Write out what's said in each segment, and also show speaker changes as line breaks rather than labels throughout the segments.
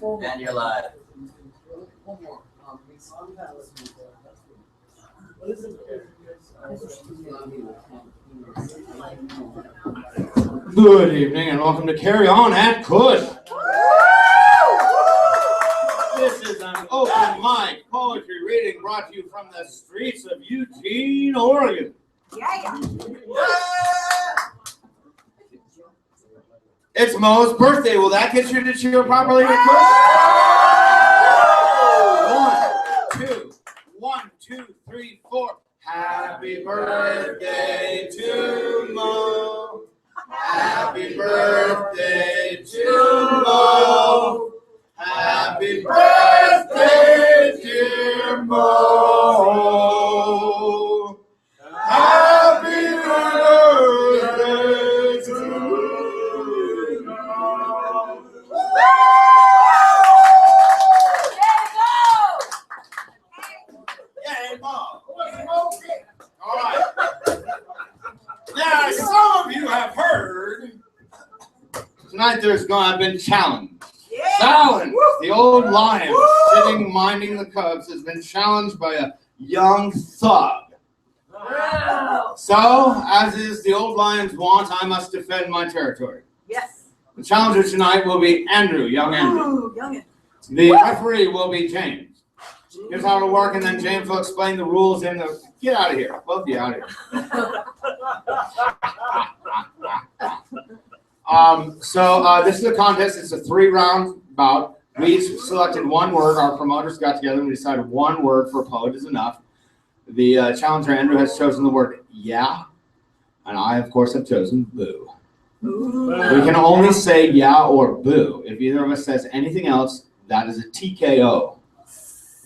And you're live.
Good evening and welcome to Carry On at Cush. This is an open mic poetry reading brought to you from the streets of Eugene, Oregon.
Yeah.
It's Mo's birthday. Will that get you to cheer properly at Cush? 1, 2, 3, 4. Happy birthday to Mo. Happy birthday to Mo. Happy birthday, dear Mo. Happy birthday to you. Yay, Mo. All right. Now, some of you have heard tonight I've been challenged. Challenged. The old lion sitting minding the cubs has been challenged by a young thug. So, as is the old lion's wont, I must defend my territory.
Yes.
The challenger tonight will be Andrew, young Andrew. The referee will be James. Here's how it'll work, and then James will explain the rules in the... Get out of here. Both of you out of here. This is a contest. It's a 3-round bout. We each selected one word. Our promoters got together and we decided one word for a poet is enough. The challenger, Andrew, has chosen the word yeah, and I, of course, have chosen boo. We can only say yeah or boo. If either of us says anything else, that is a TKO.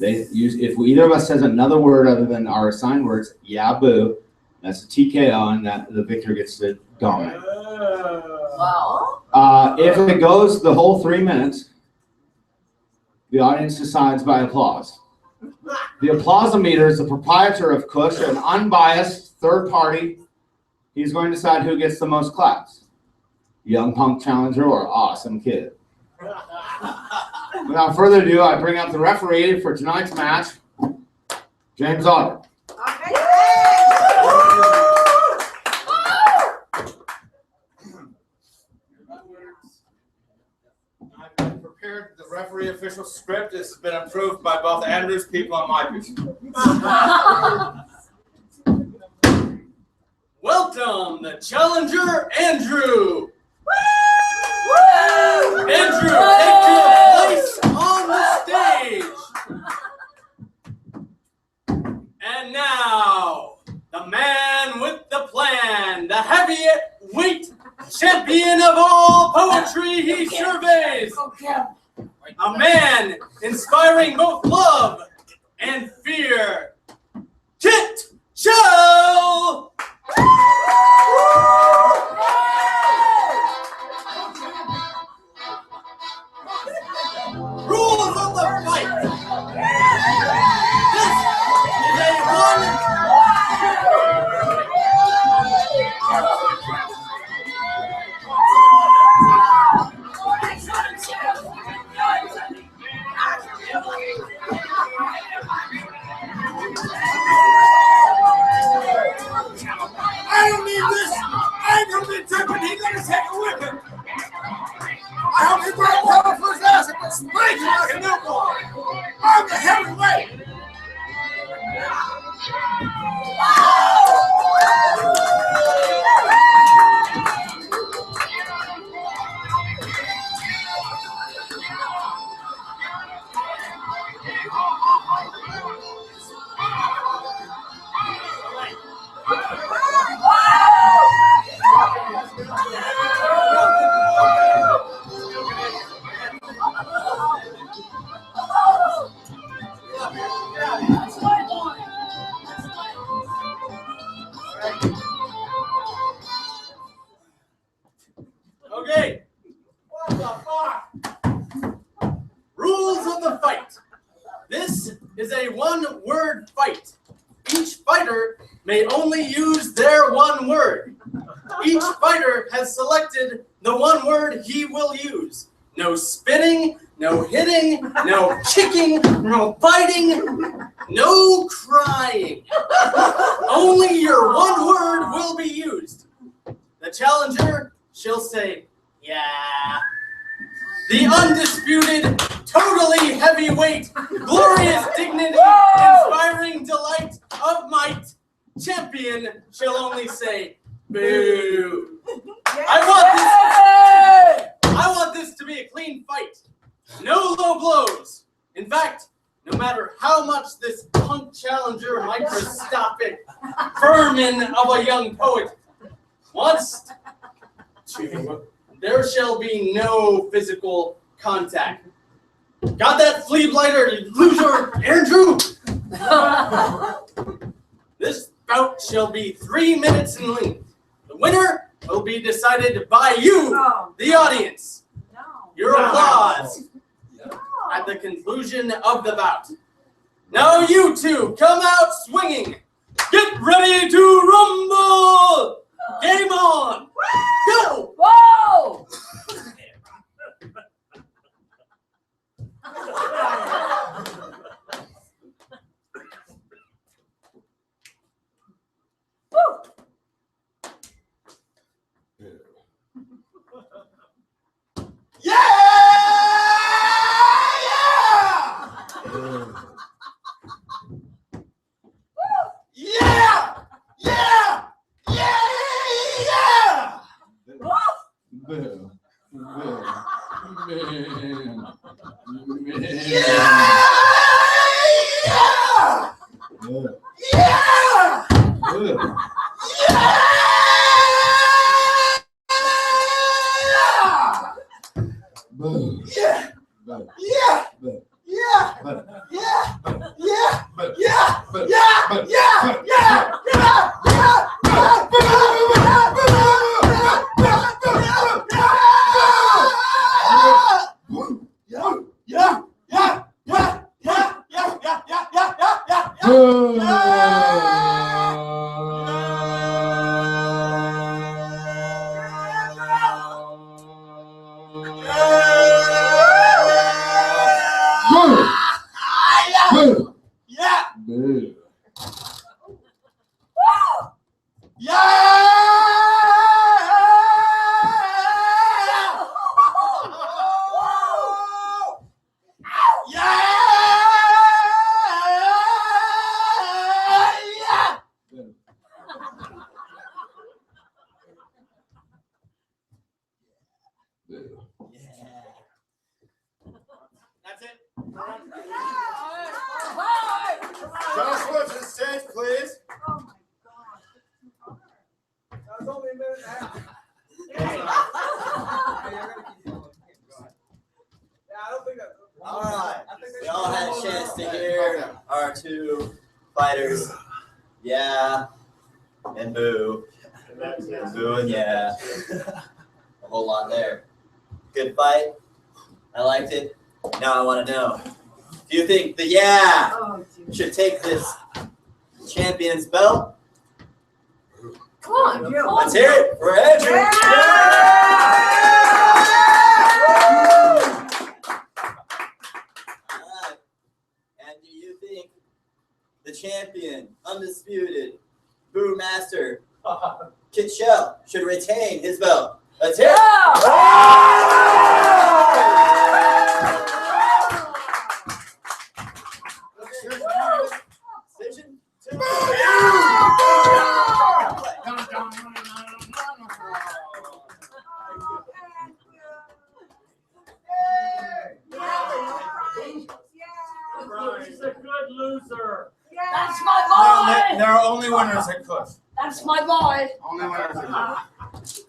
If either of us says another word other than our assigned words, yeah, boo, that's a TKO, and that the victor gets to dominate.
Wow.
If it goes the whole 3 minutes, the audience decides by applause. The applause-o-meter is the proprietor of Cush, an unbiased third party. He's going to decide who gets the most claps. Young punk challenger or awesome kid. Without further ado, I bring up the referee for tonight's match, James Otter.
Okay.
I've been prepared. The referee official script has been approved by both Andrew's people and my people.
Welcome, the challenger, Andrew. Andrew, take your place on the stage. And now, the man with the plan, the heavyweight champion of all poetry he surveys. A man inspiring both love and fear. Kit Chell! Rules of the fight. This is a one.
I don't need this. I ain't gonna be tripping. He's gonna take a whipping. I hope he brought power for his ass and spank him like a newborn. I'm the heavyweight.
Okay.
What the fuck?
Rules of the fight. This is a one-word fight. Each fighter may only use their one word. Each fighter has selected the one word he will use. No spinning, no hitting, no kicking, no biting, no crying. Only your one word will be used. The challenger shall say, yeah. The undisputed, totally heavyweight, glorious dignity, inspiring delight of might, champion shall only say, boo. I want this to be a clean fight. No low blows. In fact, no matter how much this punk challenger microscopic vermin of a young poet wants to, there shall be no physical contact. Got that flea blighter, you loser, Andrew? This bout shall be 3 minutes in length. The winner will be decided by you, the audience. Your applause at the conclusion of the bout. Now you two come out swinging. Get ready to rumble. Game on. Go.
Whoa!
That's it.
Joshua to the stage, please.
Oh my God.
That was only a minute and a half. Yeah, I don't think that.
All right, we all had a chance to hear our two fighters, yeah, and boo, boo and yeah, a whole lot there. Good fight, I liked it. Now I want to know, do you think the yeah
Oh, dude.
should take this champion's belt?
Come on, Joe.
Let's hear it for Andrew. And do you think the champion, undisputed, Boo Master, Kit Chell, should retain his belt? Let's hear it. Decision to
She's a good loser.
That's my boy.
There are only winners at Cush.
That's my boy.
Only winners at Cush.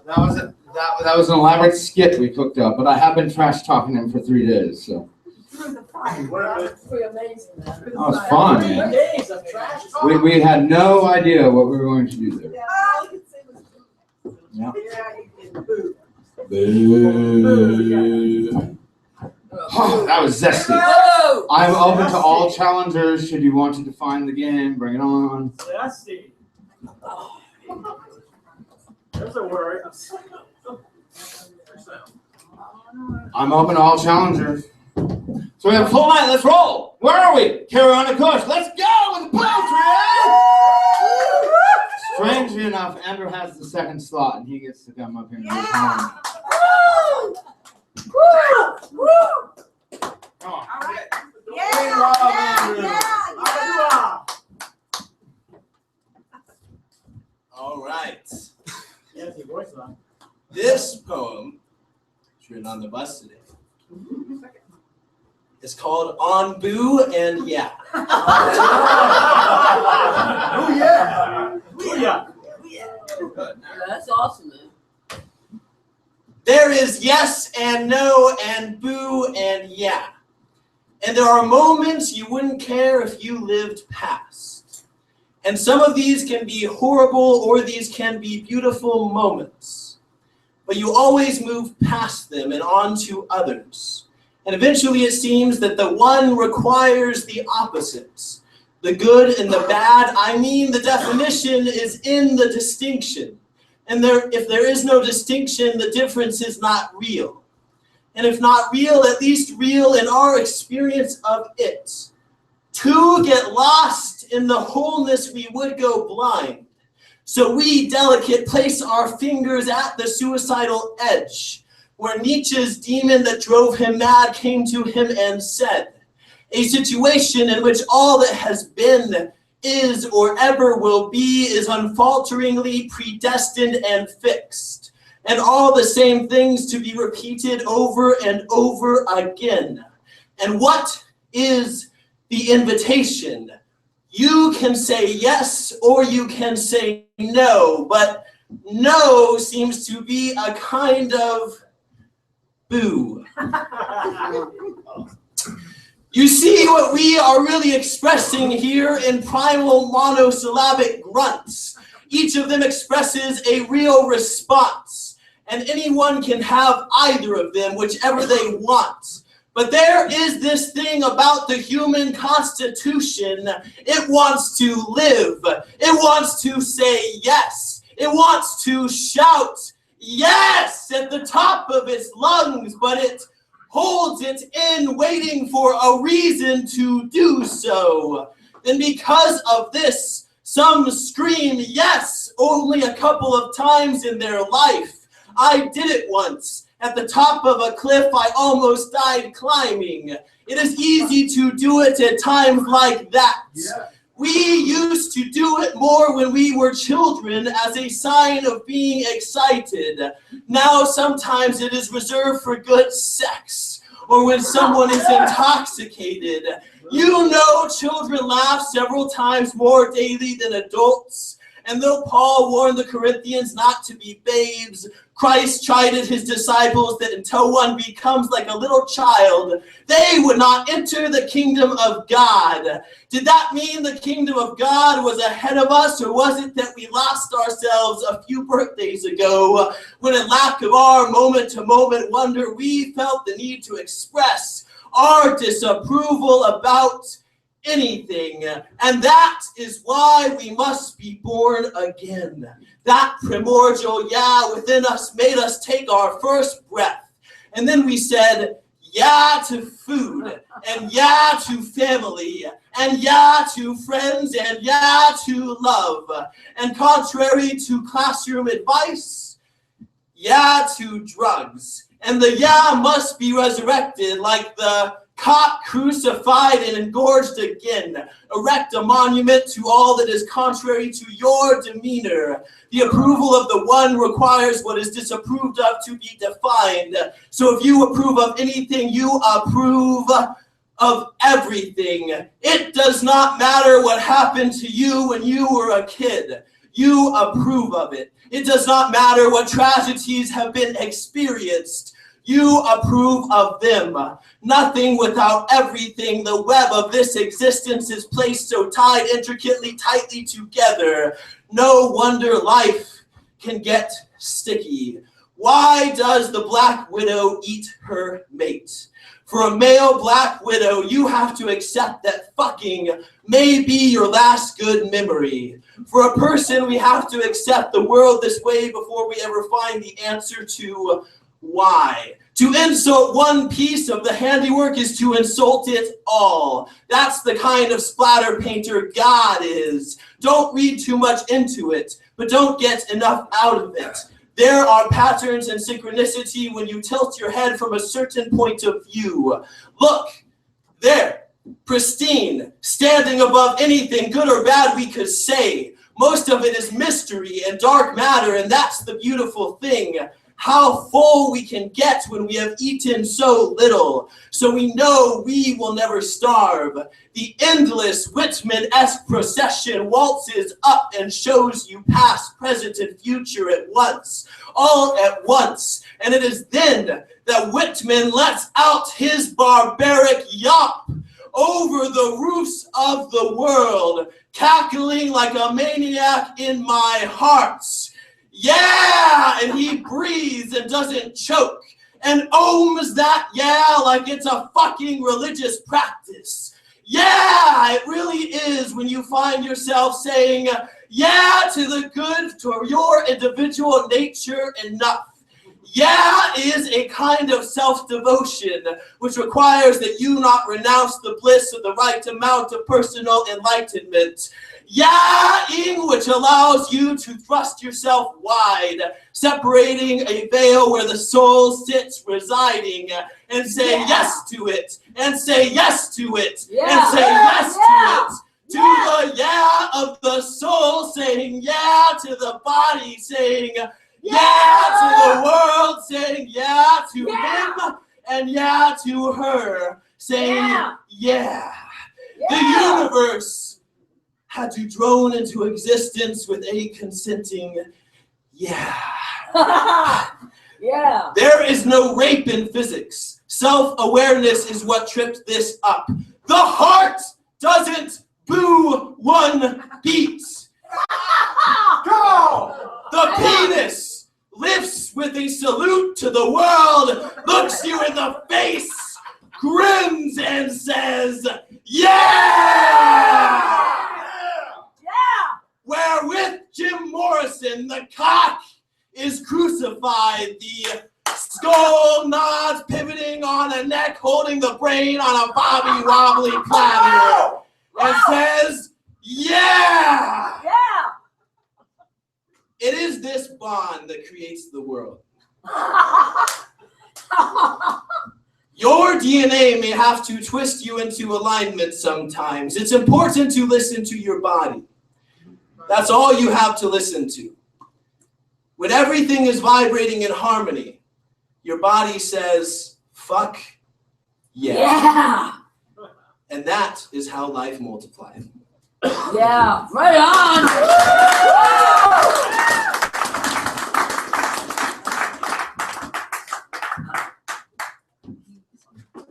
That was an elaborate skit we cooked up, but I have been trash talking him for 3 days, so
That's pretty amazing, man.
that was fun, man.
Days of trash.
We had no idea what we were going to do there. Yeah. Boo. Oh, that was zesty.
Whoa!
I'm open to all challengers. Should you want to define the game, bring it on.
Zesty. There's a word.
I'm open to all challengers. So we have a full night. Let's roll. Where are we? Carry on at Cush. Let's go with the poetry. Strangely enough, Andrew has the second slot, and he gets to come up here and do his poem. Come on.
All right.
All right.
Yes, your voice on.
This poem is written on the bus today. It's called On Boo and Yeah.
Oh yeah.
That's awesome, man.
There is yes and no and boo and yeah. And there are moments you wouldn't care if you lived past. And some of these can be horrible or these can be beautiful moments. But you always move past them and on to others. And eventually it seems that the one requires the opposites. The good and the bad, I mean the definition is in the distinction. And if there is no distinction, the difference is not real. And if not real, at least real in our experience of it. To get lost in the wholeness, we would go blind. So we, delicate, place our fingers at the suicidal edge, where Nietzsche's demon that drove him mad came to him and said, a situation in which all that has been, is, or ever will be is unfalteringly predestined and fixed, and all the same things to be repeated over and over again. And what is the invitation? You can say yes or you can say no, but no seems to be a kind of boo. You see what we are really expressing here in primal monosyllabic grunts. Each of them expresses a real response, and anyone can have either of them, whichever they want. But there is this thing about the human constitution. It wants to live. It wants to say yes. It wants to shout yes at the top of its lungs, but it holds it in, waiting for a reason to do so. And because of this, some scream yes only a couple of times in their life. I did it once. At the top of a cliff, I almost died climbing. It is easy to do it at times like that.
Yeah.
We used to do it more when we were children as a sign of being excited. Now sometimes it is reserved for good sex or when someone is intoxicated. You know, children laugh several times more daily than adults. And though Paul warned the Corinthians not to be babes, Christ chided his disciples that until one becomes like a little child, they would not enter the kingdom of God. Did that mean the kingdom of God was ahead of us, or was it that we lost ourselves a few birthdays ago when in lack of our moment-to-moment wonder, we felt the need to express our disapproval about anything? And that is why we must be born again. That primordial yeah within us made us take our first breath. And then we said yeah to food, and yeah to family, and yeah to friends, and yeah to love. And contrary to classroom advice, yeah to drugs. And the yeah must be resurrected like the caught, crucified, and engorged again. Erect a monument to all that is contrary to your demeanor. The approval of the one requires what is disapproved of to be defined. So if you approve of anything, you approve of everything. It does not matter what happened to you when you were a kid. You approve of it. It does not matter what tragedies have been experienced. You approve of them. Nothing without everything. The web of this existence is placed so tied intricately, tightly together. No wonder life can get sticky. Why does the black widow eat her mate? For a male black widow, you have to accept that fucking may be your last good memory. For a person, we have to accept the world this way before we ever find the answer to why.
To insult one piece of the handiwork is to insult it all. That's the kind of splatter painter God is. Don't read too much into it, but don't get enough out of it. There are patterns and synchronicity when you tilt your head from a certain point of view. Look, there, pristine, standing above anything good or bad we could say. Most of it is mystery and dark matter, and that's the beautiful thing. How full we can get when we have eaten so little, so we know we will never starve. The endless Whitman-esque procession waltzes up and shows you past, present, and future at once, all at once. And it is then that Whitman lets out his barbaric yawp over the roofs of the world, cackling like a maniac in my heart. Yeah, and he breathes and doesn't choke and ohms that yeah like it's a fucking religious practice. Yeah, it really is when you find yourself saying yeah to the good to your individual nature enough. Yeah is a kind of self-devotion which requires that you not renounce the bliss of the right amount of personal enlightenment. Yeah-ing, which allows you to thrust yourself wide, separating a veil where the soul sits residing, and say yes to it, and say yes to it, and say yes to it. To the yeah of the soul, saying yeah to the body, saying yeah to the world, saying yeah to him, and yeah to her, saying yeah. The universe had to drone into existence with a consenting yeah.
Yeah.
There is no rape in physics. Self-awareness is what tripped this up. The heart doesn't boo one beat.
Go!
The penis lifts with a salute to the world, looks you in the face, grins and says, yeah! Wherewith Jim Morrison, the cock, is crucified, the skull nods pivoting on a neck, holding the brain on a bobby wobbly platter, and says, yeah! It is this bond that creates the world. Your DNA may have to twist you into alignment sometimes. It's important to listen to your body. That's all you have to listen to. When everything is vibrating in harmony, your body says, fuck yeah. And that is how life multiplies.
Yeah, right on.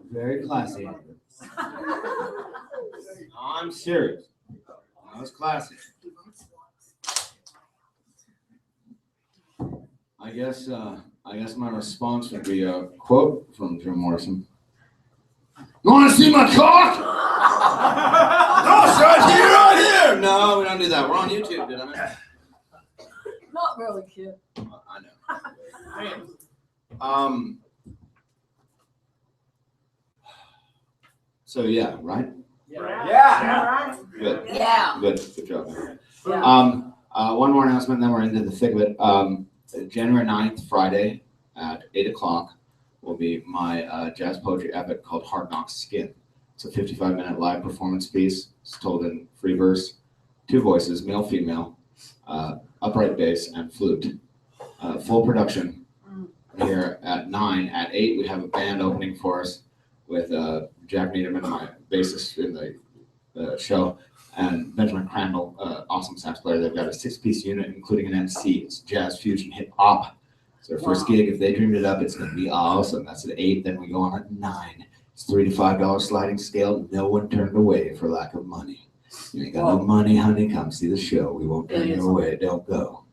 Very classy. I'm serious. That was classy. I guess my response would be a quote from Jim Morrison. You want to see my cock? No, son, right here. No, we don't do that. We're on YouTube, did I mean?
Not really, kid.
I know. So yeah, right?
Yeah.
Good.
Yeah.
Good job.
Yeah.
One more announcement, then we're into the thick of it. January 9th, Friday at 8 o'clock will be my jazz poetry epic called Hard Knock Skin. It's a 55-minute live performance piece. It's told in free verse, 2 voices, male, female, upright bass, and flute. Full production here at 9. At 8, we have a band opening for us with Jack Niederman, my bassist in the show, and Benjamin Crandall, awesome sax player. They've got a 6-piece unit, including an MC. It's jazz, fusion, hip hop. It's their first gig. If they dreamed it up, it's going to be awesome. That's at 8. Then we go on at 9. It's $3 to $5 sliding scale. No one turned away for lack of money. You ain't got no money, honey. Come see the show. We won't turn you away. Don't go.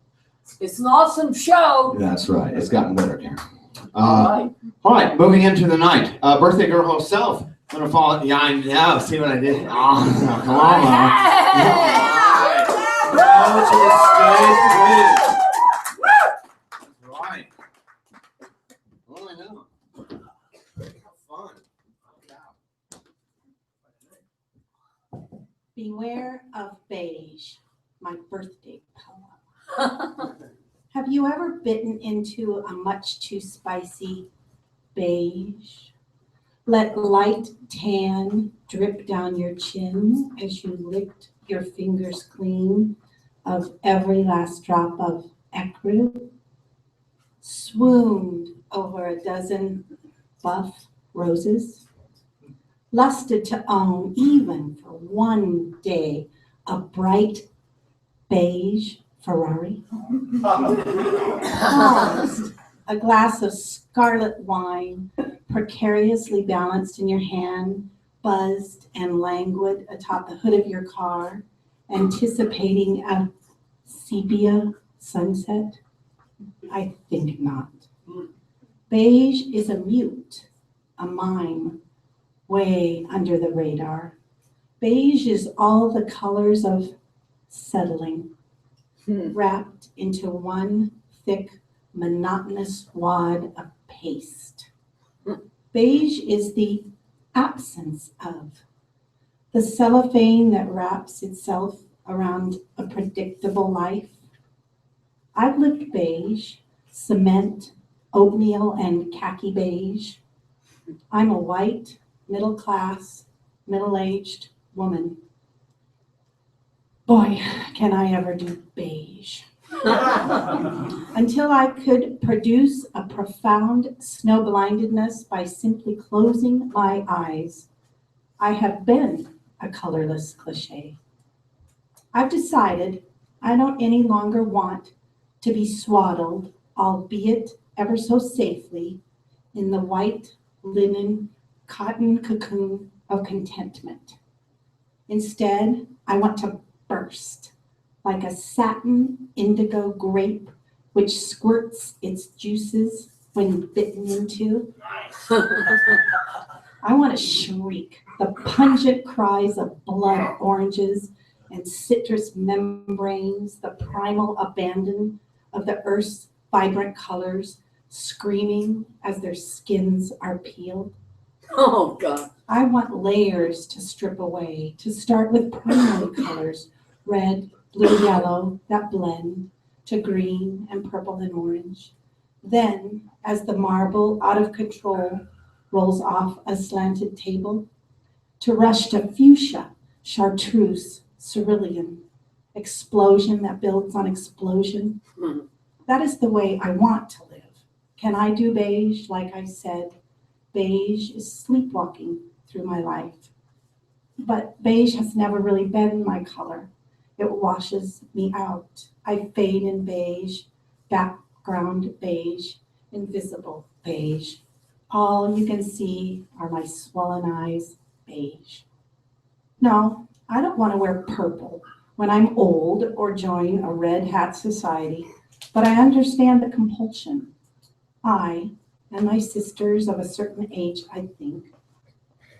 It's an awesome show.
That's right. It's gotten better here.
All
right, moving into the night. Birthday girl herself. I'm going to fall. Yeah, I know. See what I did? Oh, come on, Mom. Go to the stage, please. Right. Oh, I know.
Beware of beige, my birthday poem. Have you ever bitten into a much too spicy beige? Let light tan drip down your chin as you licked your fingers clean of every last drop of ecru. Swooned over a dozen buff roses. Lusted to own, even for one day, a bright beige Ferrari. Paused, a glass of scarlet wine precariously balanced in your hand, buzzed and languid atop the hood of your car, anticipating a sepia sunset? I think not. Beige is a mute, a mime, way under the radar. Beige is all the colors of settling, wrapped into one thick, monotonous wad of paste. Beige is the absence of, the cellophane that wraps itself around a predictable life. I've lived beige, cement, oatmeal, and khaki beige. I'm a white, middle-class, middle-aged woman. Boy, can I ever do beige. Until I could produce a profound snowblindedness by simply closing my eyes, I have been a colorless cliche. I've decided I don't any longer want to be swaddled, albeit ever so safely, in the white linen cotton cocoon of contentment. Instead, I want to burst like a satin indigo grape which squirts its juices when bitten into. I want to shriek the pungent cries of blood oranges and citrus membranes, the primal abandon of the earth's vibrant colors, screaming as their skins are peeled.
Oh, God.
I want layers to strip away, to start with primary colors, red, blue, yellow, that blend, to green and purple and orange. Then, as the marble out of control rolls off a slanted table, to rush to fuchsia, chartreuse, cerulean, explosion that builds on explosion. That is the way I want to live. Can I do beige? Like I said, beige is sleepwalking through my life. But beige has never really been my color. It washes me out. I fade in beige, background beige, invisible beige. All you can see are my swollen eyes, beige. No, I don't want to wear purple when I'm old or join a red hat society, but I understand the compulsion. I and my sisters of a certain age, I think,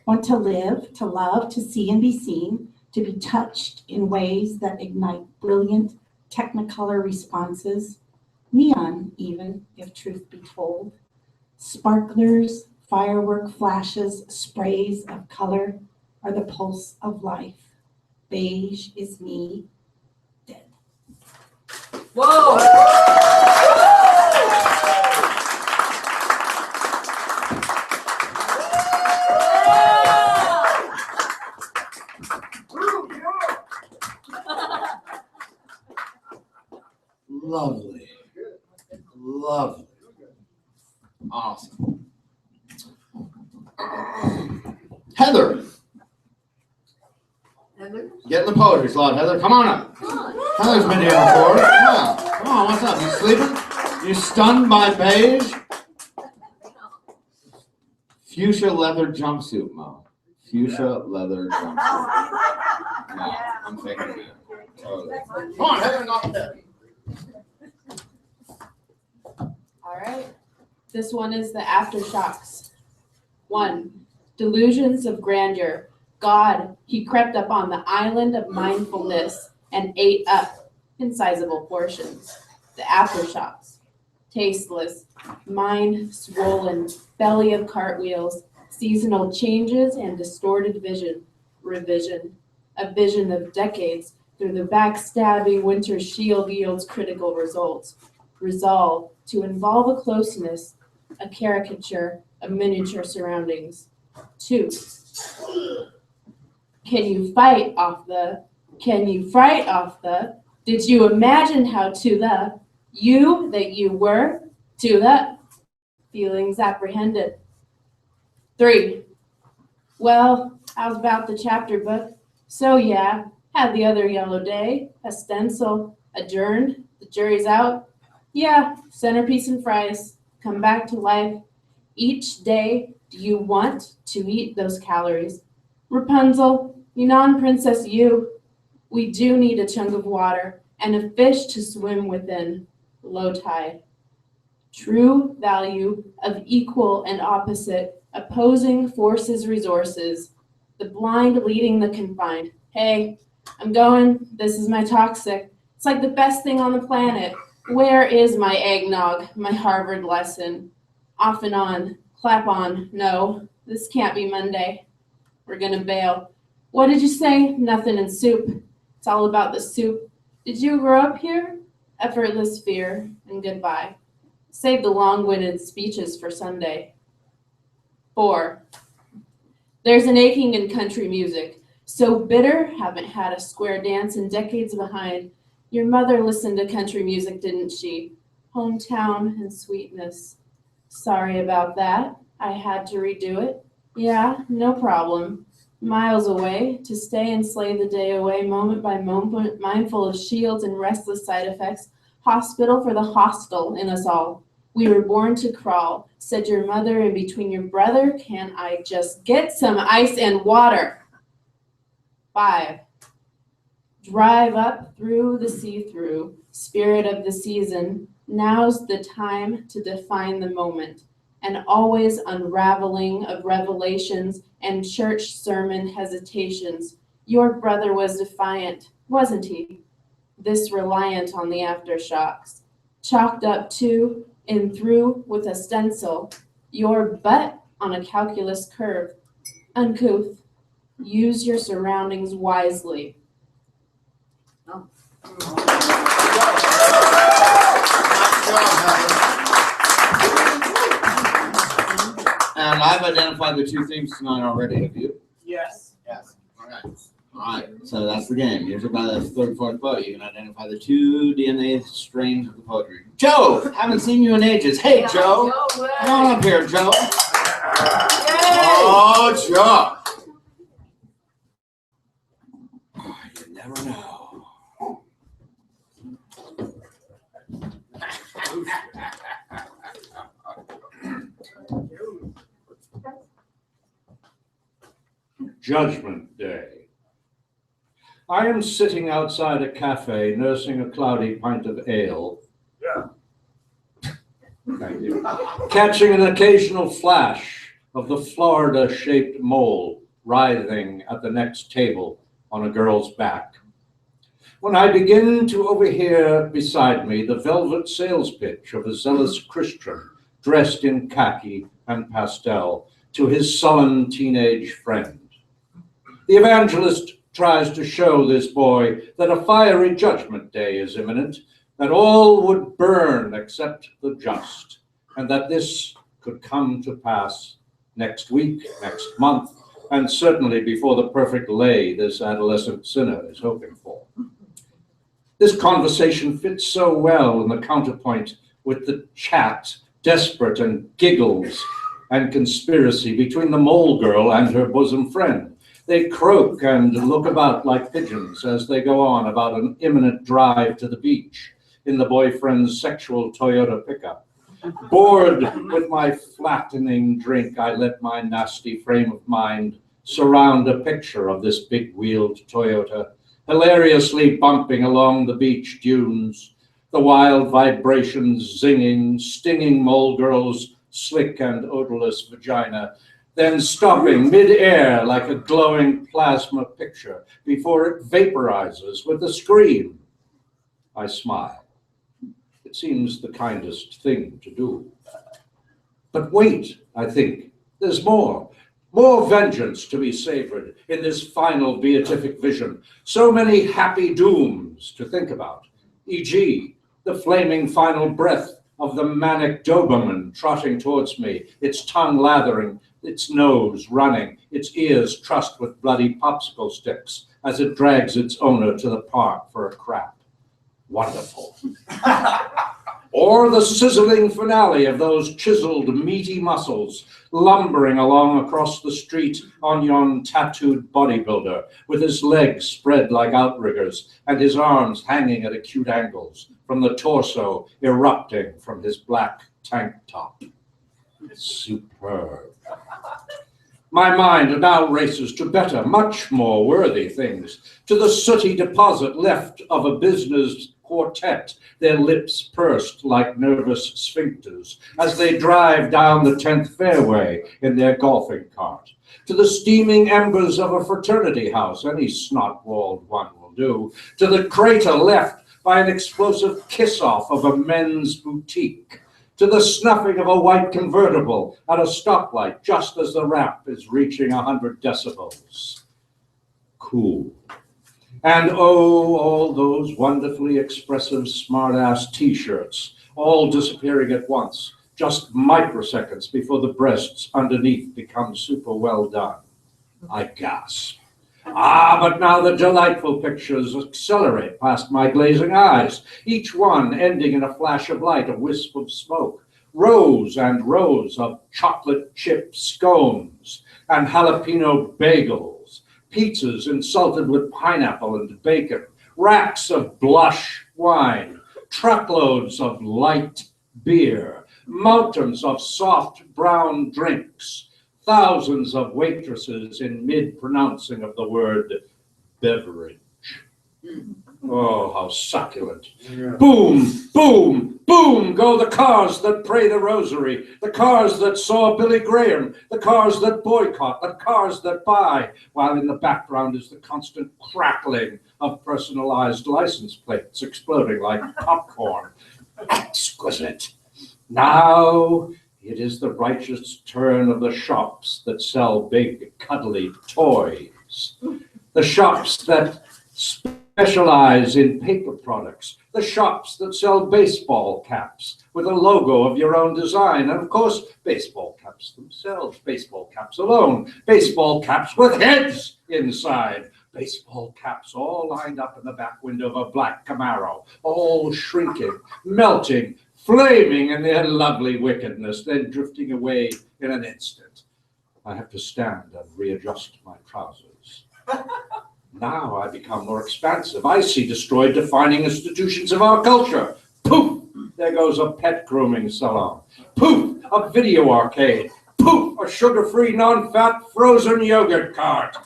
want to live, to love, to see and be seen, to be touched in ways that ignite brilliant technicolor responses, neon even, if truth be told, sparklers, firework flashes, sprays of color are the pulse of life. Beige is me, dead.
Whoa!
Lovely. Lovely. Awesome. Heather. Get in the poetry slot, Heather. Come on up. Heather's been here before. Come on, what's up? You sleeping? You stunned by beige? Fuchsia leather jumpsuit, Mo. Fuchsia leather jumpsuit. No, I'm thinking of it. Totally. Come on, Heather, not there.
All right. This one is the aftershocks. 1. Delusions of grandeur. God, he crept up on the island of mindfulness and ate up in sizable portions. The aftershocks. Tasteless, mind swollen, belly of cartwheels, seasonal changes and distorted vision. Revision. A vision of decades through the backstabbing winter shield yields critical results. Resolve to involve a closeness, a caricature of miniature surroundings. 2. Can you fright off the, did you imagine how to the, you that you were, to the, feelings apprehended. 3. Well, how's about the chapter book? So yeah, had the other yellow day, a stencil, adjourned, the jury's out. Yeah, centerpiece and fries, come back to life. Each day, do you want to eat those calories? Rapunzel, you non-princess you. We do need a chunk of water and a fish to swim within, low tide. True value of equal and opposite, opposing forces, resources, the blind leading the confined. Hey, I'm going, this is my toxic. It's like the best thing on the planet. Where is my eggnog, my Harvard lesson? Off and on, clap on, no, this can't be Monday. We're gonna bail. What did you say? Nothing in soup. It's all about the soup. Did you grow up here? Effortless fear and goodbye. Save the long-winded speeches for Sunday. 4. There's an aching in country music. So bitter, haven't had a square dance in decades behind. Your mother listened to country music, didn't she? Hometown and sweetness. Sorry about that. I had to redo it. Yeah, no problem. Miles away, to stay and slay the day away, moment by moment, mindful of shields and restless side effects. Hospital for the hostile in us all. We were born to crawl, said your mother, in between your brother. Can I just get some ice and water? 5. Drive up through the see-through, spirit of the season. Now's the time to define the moment. An always unraveling of revelations and church sermon hesitations. Your brother was defiant, wasn't he? This reliant on the aftershocks. Chalked up to and through with a stencil. Your butt on a calculus curve. Uncouth. Use your surroundings wisely.
And I've identified the 2 themes tonight already. Have you?
Yes.
Yes.
All right. So that's the game. Usually by the 3rd, 4th poet, you can identify the 2 DNA strains of the poetry. Joe, haven't seen you in ages. Hey, Joe. Come on up here, Joe. Oh, Joe. Oh, you never know.
Judgment Day. I am sitting outside a cafe nursing a cloudy pint of ale. Yeah. Thank you. Catching an occasional flash of the Florida-shaped mole writhing at the next table on a girl's back. When I begin to overhear beside me the velvet sales pitch of a zealous Christian dressed in khaki and pastel to his sullen teenage friend. The evangelist tries to show this boy that a fiery judgment day is imminent, that all would burn except the just, and that this could come to pass next week, next month, and certainly before the perfect lay this adolescent sinner is hoping for. This conversation fits so well in the counterpoint with the chat, desperate and giggles and conspiracy between the mole girl and her bosom friend. They croak and look about like pigeons as they go on about an imminent drive to the beach in the boyfriend's sexual Toyota pickup. Bored with my flattening drink, I let my nasty frame of mind surround a picture of this big-wheeled Toyota, hilariously bumping along the beach dunes, the wild vibrations zinging, stinging mole girl's slick and odorless vagina, then stopping mid-air like a glowing plasma picture before it vaporizes with a scream. I smile. It seems the kindest thing to do. But wait, I think, there's more. More vengeance to be savored in this final beatific vision. So many happy dooms to think about, e.g., the flaming final breath of the manic Doberman trotting towards me, its tongue lathering, its nose running, its ears trussed with bloody popsicle sticks as it drags its owner to the park for a crap. Wonderful. Or the sizzling finale of those chiseled, meaty muscles lumbering along across the street on yon tattooed bodybuilder, with his legs spread like outriggers and his arms hanging at acute angles from the torso erupting from his black tank top. Superb. My mind now races to better, much more worthy things, to the sooty deposit left of a business quartet, their lips pursed like nervous sphincters as they drive down the 10th fairway in their golfing cart, to the steaming embers of a fraternity house, any snot-walled one will do, to the crater left by an explosive kiss-off of a men's boutique, to the snuffing of a white convertible at a stoplight just as the ramp is reaching 100 decibels. Cool. And oh, all those wonderfully expressive smart-ass t-shirts, all disappearing at once, just microseconds before the breasts underneath become super well done. I gasp. But now the delightful pictures accelerate past my glazing eyes, each one ending in a flash of light, a wisp of smoke, rows and rows of chocolate chip scones and jalapeno bagels, pizzas insulted with pineapple and bacon, racks of blush wine, truckloads of light beer, mountains of soft brown drinks, thousands of waitresses in mid-pronouncing of the word beverage. Oh, how succulent. Yeah. Boom, boom, boom go the cars that pray the rosary, the cars that saw Billy Graham, the cars that boycott, the cars that buy, while in the background is the constant crackling of personalized license plates exploding like popcorn. Exquisite. Now it is the righteous turn of the shops that sell big, cuddly toys. The shops that specialize in paper products. The shops that sell baseball caps with a logo of your own design. And of course, baseball caps themselves, baseball caps alone, baseball caps with heads inside. Baseball caps all lined up in the back window of a black Camaro, all shrinking, melting, flaming in their lovely wickedness, then drifting away in an instant. I have to stand and readjust my trousers. Now I become more expansive. I see destroyed defining institutions of our culture. Poof! There goes a pet grooming salon. Poof! A video arcade. Poof! A sugar-free, non-fat, frozen yogurt cart.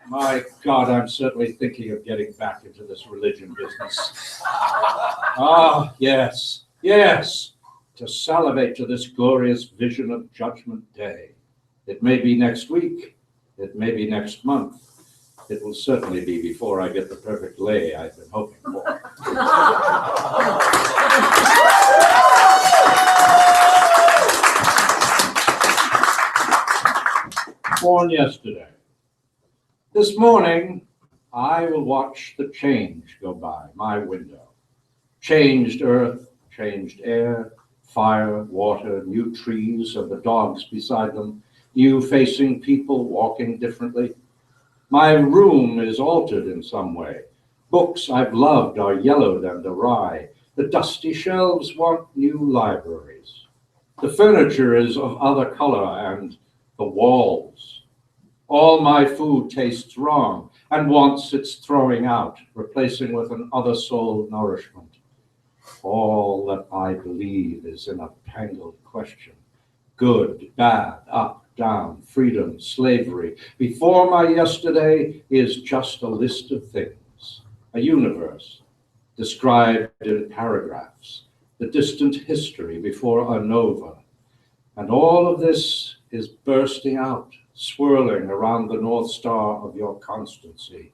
My God, I'm certainly thinking of getting back into this religion business. Ah, yes. Yes, to salivate to this glorious vision of Judgment Day. It may be next week, it may be next month. It will certainly be before I get the perfect lay I've been hoping for. Born yesterday. This morning, I will watch the change go by my window. Changed earth, changed air, fire, water, new trees and the dogs beside them, new facing people walking differently. My room is altered in some way. Books I've loved are yellowed and awry. The dusty shelves want new libraries. The furniture is of other color and the walls. All my food tastes wrong and wants its throwing out, replacing with an other soul nourishment. All that I believe is in a tangled question. Good, bad, up, down, freedom, slavery. Before my yesterday is just a list of things, a universe described in paragraphs, the distant history before a nova. And all of this is bursting out, swirling around the North Star of your constancy.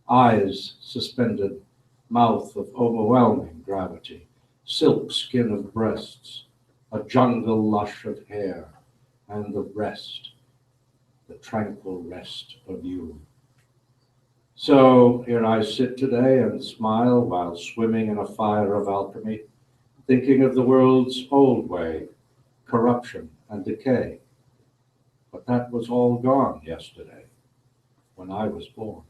Eyes suspended, mouth of overwhelming gravity, silk skin of breasts, a jungle lush of hair, and the rest. the tranquil rest of you. So here I sit today and smile while swimming in a fire of alchemy, thinking of the world's old way, corruption and decay. But that was all gone yesterday when I was born.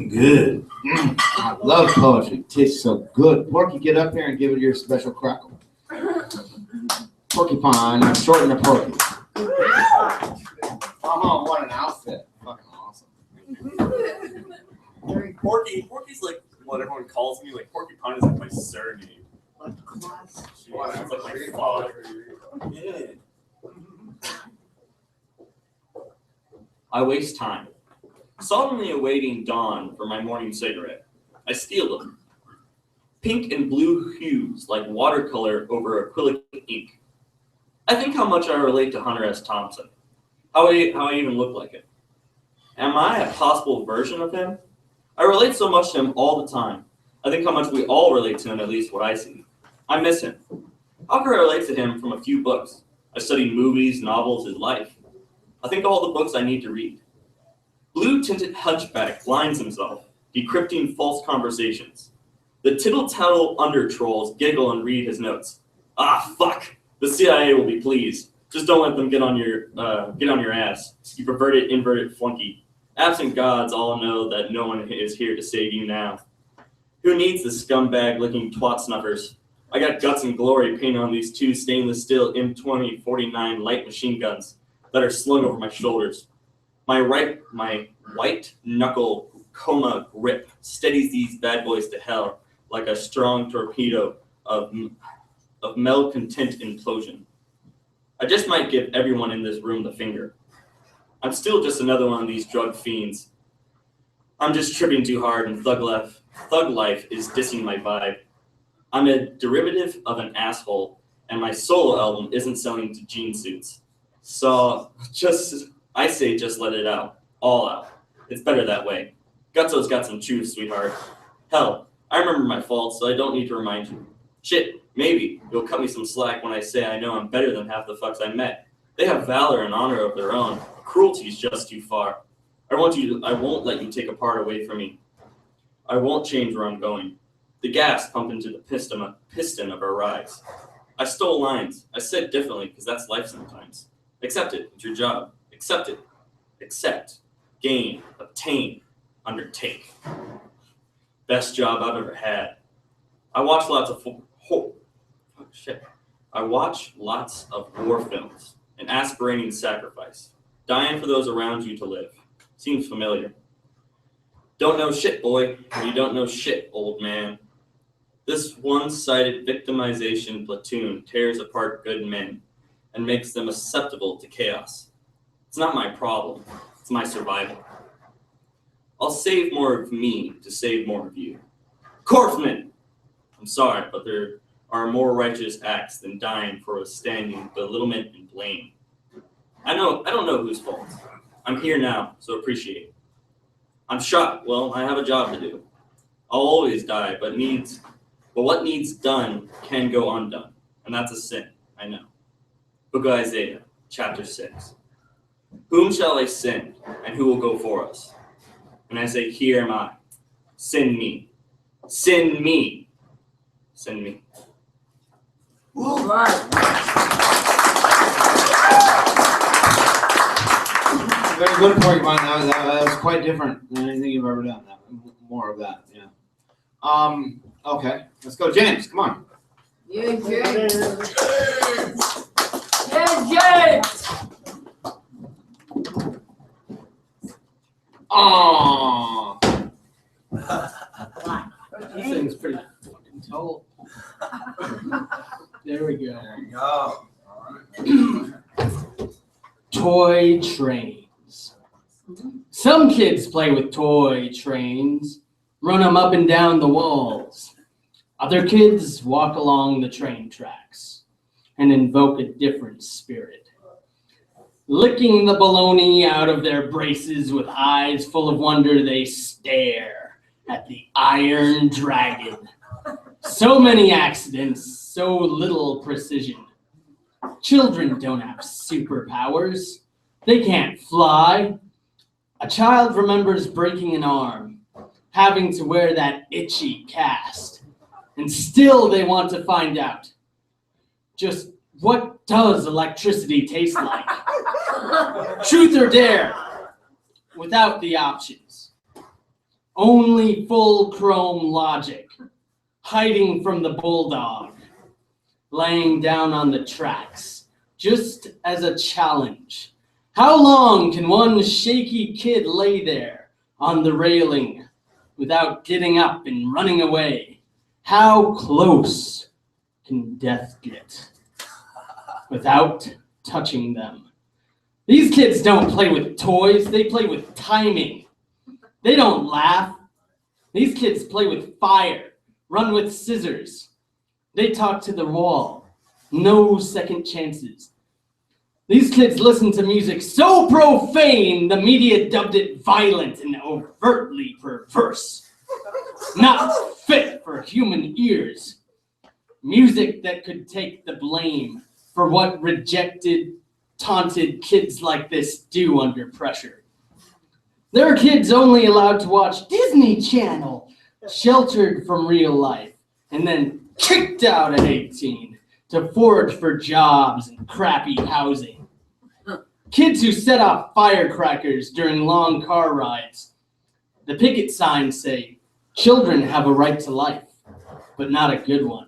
Good. I love poetry. It tastes so good. Porky, get up here and give it your special crackle. Porcupine, I'm shorting a porky. Oh, what an outfit. Fucking awesome.
Porky's like what everyone calls me. Like Porcupine is like my surname. It's like my father. Yeah.
I waste time, solemnly awaiting dawn for my morning cigarette. I steal them. Pink and blue hues like watercolor over acrylic ink. I think how much I relate to Hunter S. Thompson. How I even look like him. Am I a possible version of him? I relate so much to him all the time. I think how much we all relate to him, at least what I see. I miss him. How can I relate to him from a few books? I studied movies, novels, his life. I think all the books I need to read. Blue-tinted hunchback blinds himself, decrypting false conversations. The tittle-tattle under-trolls giggle and read his notes. Ah, fuck! The CIA will be pleased. Just don't let them get on your ass. You perverted, inverted flunky. Absent gods all know that no one is here to save you now. Who needs the scumbag-looking twat snuffers? I got guts and glory painted on these two stainless steel M2049 light machine guns that are slung over my shoulders. My white knuckle coma grip steadies these bad boys to hell like a strong torpedo of malcontent implosion. I just might give everyone in this room the finger. I'm still just another one of these drug fiends. I'm just tripping too hard and thug life is dissing my vibe. I'm a derivative of an asshole, and my solo album isn't selling to jean suits. So I say just let it out. All out. It's better that way. Gutso's got some truth, sweetheart. Hell, I remember my faults, so I don't need to remind you. Shit, maybe you'll cut me some slack when I say I know I'm better than half the fucks I met. They have valor and honor of their own. Cruelty's just too far. I won't let you take a part away from me. I won't change where I'm going. The gas pumped into the piston of our rides. I stole lines. I said differently because that's life sometimes. Accept it. It's your job. Accept it. Accept. Gain. Obtain. Undertake. Best job I've ever had. I watch lots of war films. An aspirating sacrifice. Dying for those around you to live. Seems familiar. Don't know shit, boy. You don't know shit, old man. This one-sided victimization platoon tears apart good men and makes them susceptible to chaos. It's not my problem. It's my survival. I'll save more of me to save more of you. Corpsman! I'm sorry, but there are more righteous acts than dying for withstanding belittlement and blame. I don't know whose fault. I'm here now, so appreciate it. I'm shot. Well, I have a job to do. I'll always die, but what needs done can go undone, and that's a sin, I know. Book of Isaiah, chapter 6. Whom shall I send, and who will go for us? And I say, here am I. Send me. Send me. Send me.
All right.
Very good Porcupine. That was quite different than anything you've ever done. More of that, yeah. Okay, let's go, James. Come on.
Yeah, James. Yeah, James.
Oh.
This thing's pretty fucking tall. There we go.
There you go.
Toy trains. Some kids play with toy trains, run them up and down the walls. Other kids walk along the train tracks and invoke a different spirit. Licking the baloney out of their braces with eyes full of wonder, they stare at the Iron Dragon, So many accidents, so little precision. Children don't have superpowers. They can't fly. A child remembers breaking an arm, having to wear that itchy cast, and still they want to find out just what does electricity taste like? Truth or dare, without the options. Only full chrome logic, hiding from the bulldog, laying down on the tracks, just as a challenge. How long can one shaky kid lay there on the railing without getting up and running away? How close can death get without touching them? These kids don't play with toys, they play with timing. They don't laugh. These kids play with fire, run with scissors. They talk to the wall. No second chances. These kids listen to music so profane, the media dubbed it violent and overtly perverse. Not fit for human ears. Music that could take the blame for what rejected, taunted kids like this do under pressure. There are kids only allowed to watch Disney Channel, sheltered from real life, and then kicked out at 18 to forage for jobs and crappy housing. Kids who set off firecrackers during long car rides. The picket signs say, children have a right to life, but not a good one.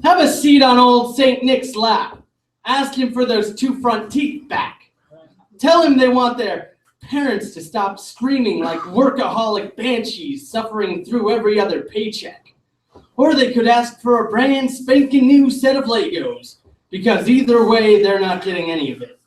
Have a seat on old St. Nick's lap. Ask him for those 2 front teeth back. Tell him they want their parents to stop screaming like workaholic banshees suffering through every other paycheck. Or they could ask for a brand spanking new set of Legos, because either way, they're not getting any of it.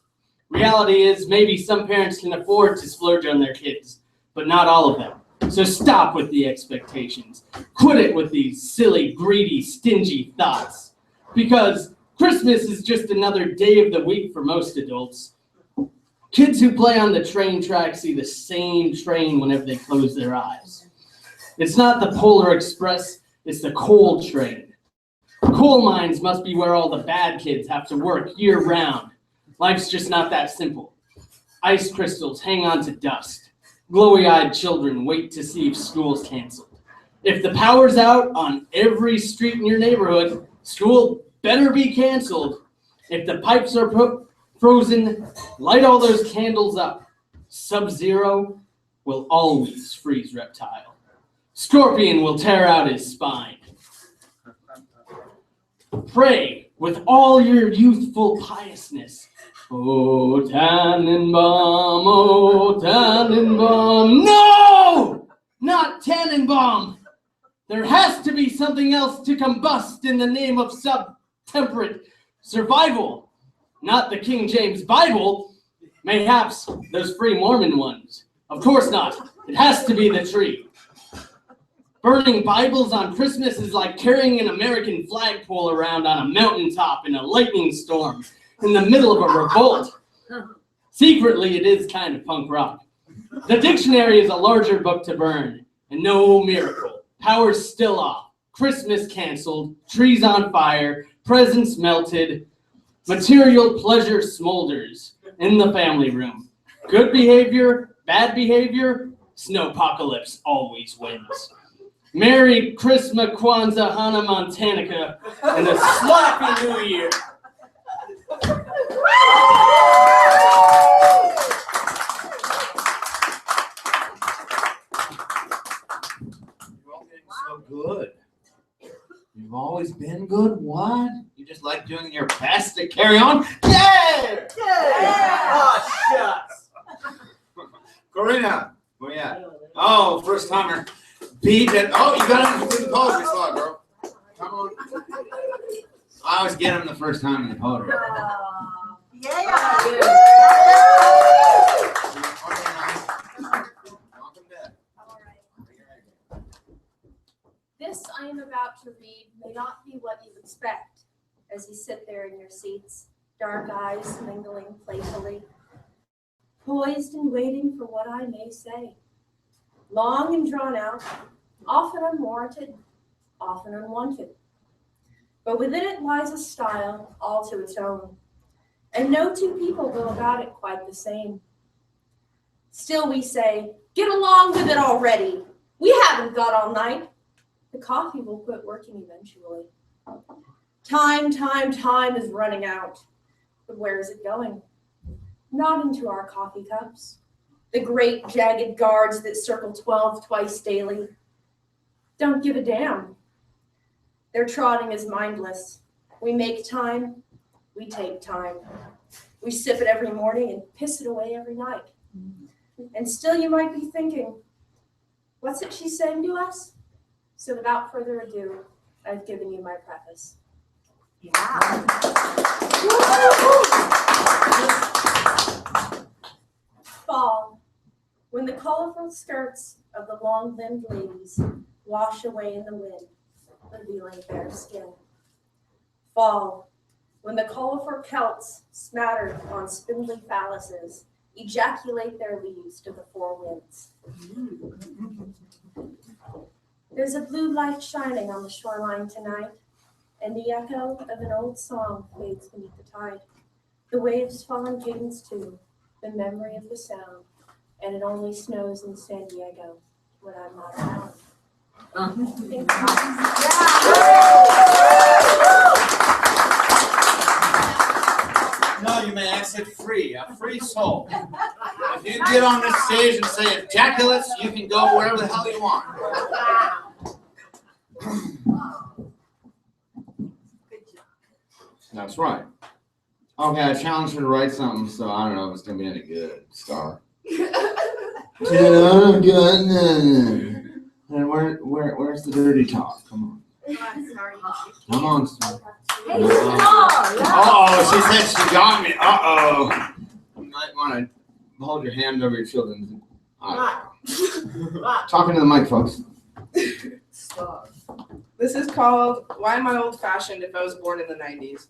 Reality is, maybe some parents can afford to splurge on their kids, but not all of them. So stop with the expectations. Quit it with these silly, greedy, stingy thoughts. Because Christmas is just another day of the week for most adults. Kids who play on the train track see the same train whenever they close their eyes. It's not the Polar Express, it's the coal train. Coal mines must be where all the bad kids have to work year-round. Life's just not that simple. Ice crystals hang on to dust. Glowy-eyed children wait to see if school's canceled. If the power's out on every street in your neighborhood, school better be canceled. If the pipes are frozen, light all those candles up. Sub-Zero will always freeze Reptile. Scorpion will tear out his spine. Pray with all your youthful piousness. Oh, Tannenbaum, oh, Tannenbaum. No! Not Tannenbaum! There has to be something else to combust in the name of sub-temperate survival. Not the King James Bible. Mayhaps those free Mormon ones. Of course not. It has to be the tree. Burning Bibles on Christmas is like carrying an American flagpole around on a mountaintop in a lightning storm in the middle of a revolt. Secretly, it is kind of punk rock. The dictionary is a larger book to burn, and no miracle. Power's still off. Christmas canceled, trees on fire, presents melted, material pleasure smolders in the family room. Good behavior, bad behavior, snowpocalypse always wins. Merry Christmas, Kwanzaa, Hana Montanica, and a slappy New Year.
You're all getting so good. You've always been good. What? You just like doing your best to carry on? Yeah!
Oh, shucks.
Corina, where you at? Oh, first timer. Beat it. Oh, you got him in the poetry slot, girl. Come on. I always get him the first time in the poetry.
This I am about to read may not be what you expect as you sit there in your seats, dark eyes mingling playfully, poised and waiting for what I may say. Long and drawn out, often unwarranted, often unwanted. But within it lies a style all to its own, and no two people go about it quite the same. Still we say, get along with it already. We haven't got all night. The coffee will quit working eventually. Time is running out. But where is it going? Not into our coffee cups, the great jagged guards that circle 12 twice daily. Don't give a damn. Their trotting is mindless. We make time, we take time. We sip it every morning and piss it away every night. And still you might be thinking, what's it she's saying to us? So without further ado, I've given you my preface. Fall, when the colorful skirts of the long-limbed ladies wash away in the wind, revealing bare skin. Fall, when the colorful Celts, smattered on spindly phalluses, ejaculate their leaves to the four winds. There's a blue light shining on the shoreline tonight, and the echo of an old song fades beneath the tide. The waves fall in cadence too, the memory of the sound, and it only snows in San Diego when I'm not around.
No, you may exit free, a free soul. If you get on this stage and say ejaculates, you can go wherever the hell you want. That's right. Okay, I challenged her to write something, so I don't know if it's gonna be any good. Star. And where's the dirty talk? Come on. Come on, Star.
Hey, Star!
Uh-oh, she said she got me. Uh-oh. You might want to hold your hand over your children's eyes. Talking to the mic, folks.
This is called Why Am I Old Fashioned If I Was Born in the 90s?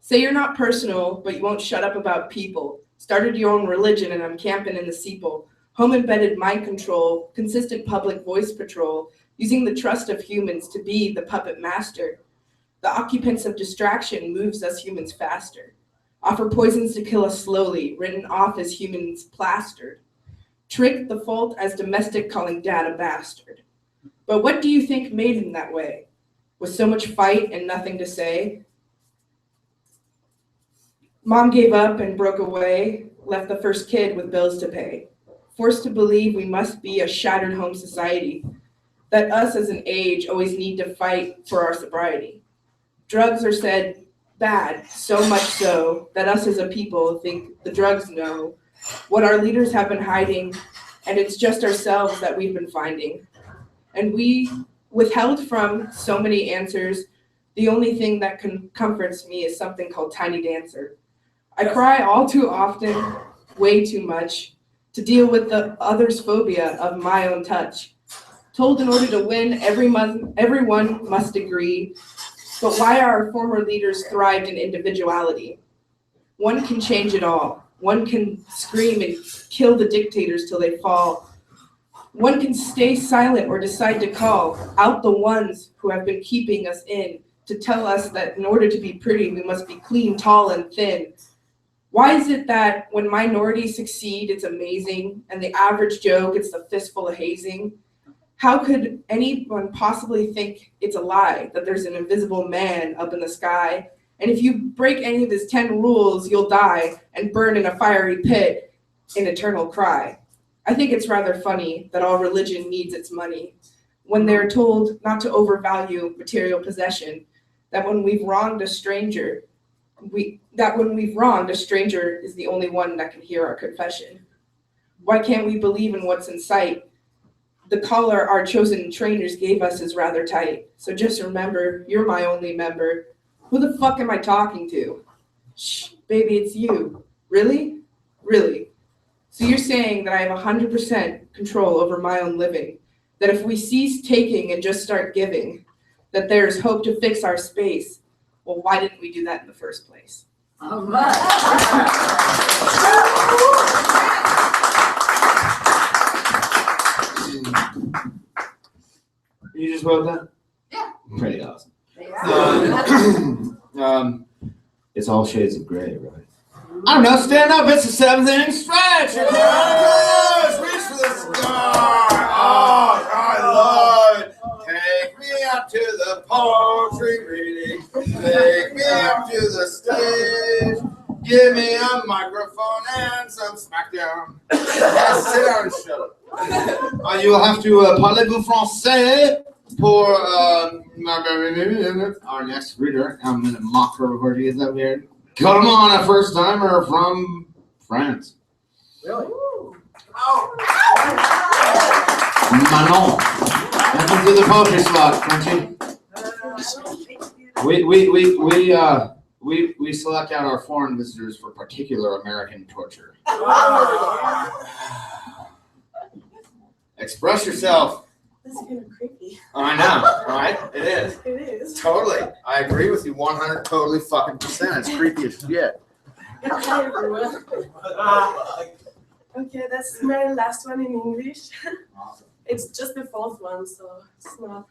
Say you're not personal, but you won't shut up about people. Started your own religion and I'm camping in the steeple. Home-embedded mind control, consistent public voice patrol, using the trust of humans to be the puppet master. The occupants of distraction moves us humans faster. Offer poisons to kill us slowly, written off as humans plastered. Trick the fault as domestic, calling dad a bastard. But what do you think made him that way? With so much fight and nothing to say? Mom gave up and broke away, left the first kid with bills to pay. Forced to believe we must be a shattered home society, that us as an age always need to fight for our sobriety. Drugs are said bad, so much so that us as a people think the drugs know what our leaders have been hiding, and it's just ourselves that we've been finding. And we withheld from so many answers, the only thing that comforts me is something called Tiny Dancer. I cry all too often, way too much, to deal with the other's phobia of my own touch. Told in order to win, everyone must agree, but why our former leaders thrived in individuality? One can change it all. One can scream and kill the dictators till they fall. One can stay silent or decide to call out the ones who have been keeping us in, to tell us that in order to be pretty, we must be clean, tall, and thin. Why is it that when minorities succeed, it's amazing, and the average Joe gets the fistful of hazing? How could anyone possibly think it's a lie, that there's an invisible man up in the sky? And if you break any of his 10 rules, you'll die and burn in a fiery pit in eternal cry. I think it's rather funny that all religion needs its money, when they're told not to overvalue material possession, that when we've wronged a stranger, is the only one that can hear our confession. Why can't we believe in what's in sight? The collar our chosen trainers gave us is rather tight. So just remember, you're my only member. Who the fuck am I talking to? Shh, baby, it's you. Really? Really? So you're saying that I have 100% control over my own living, that if we cease taking and just start giving, that there's hope to fix our space. Well, why didn't we do that in the first place?
All right.
You just wrote that?
Yeah.
Pretty awesome.
Yeah.
It's all shades of gray, right? I don't know. Stand up. It's a 7th-inning stretch. Reach for the sky. Oh, I love it. Take me up to the poetry reading. Take me up to the stage. Give me a microphone and some smackdown. Sit down and shut up. You will have to parlez-vous français for our next reader. I'm going to mock her before she gets up here. Come on, a first-timer from France.
Really?
Manon. Welcome to the poetry slot, Crunchy. We select out our foreign visitors for particular American torture. Express yourself.
That's kind of creepy.
I know, right? It is.
It is.
Totally. I agree with you 100 totally fucking %. It's creepy as shit.
Hi, everyone. Okay, that's my last one in English.
Awesome.
It's just the 4th one, so it's not.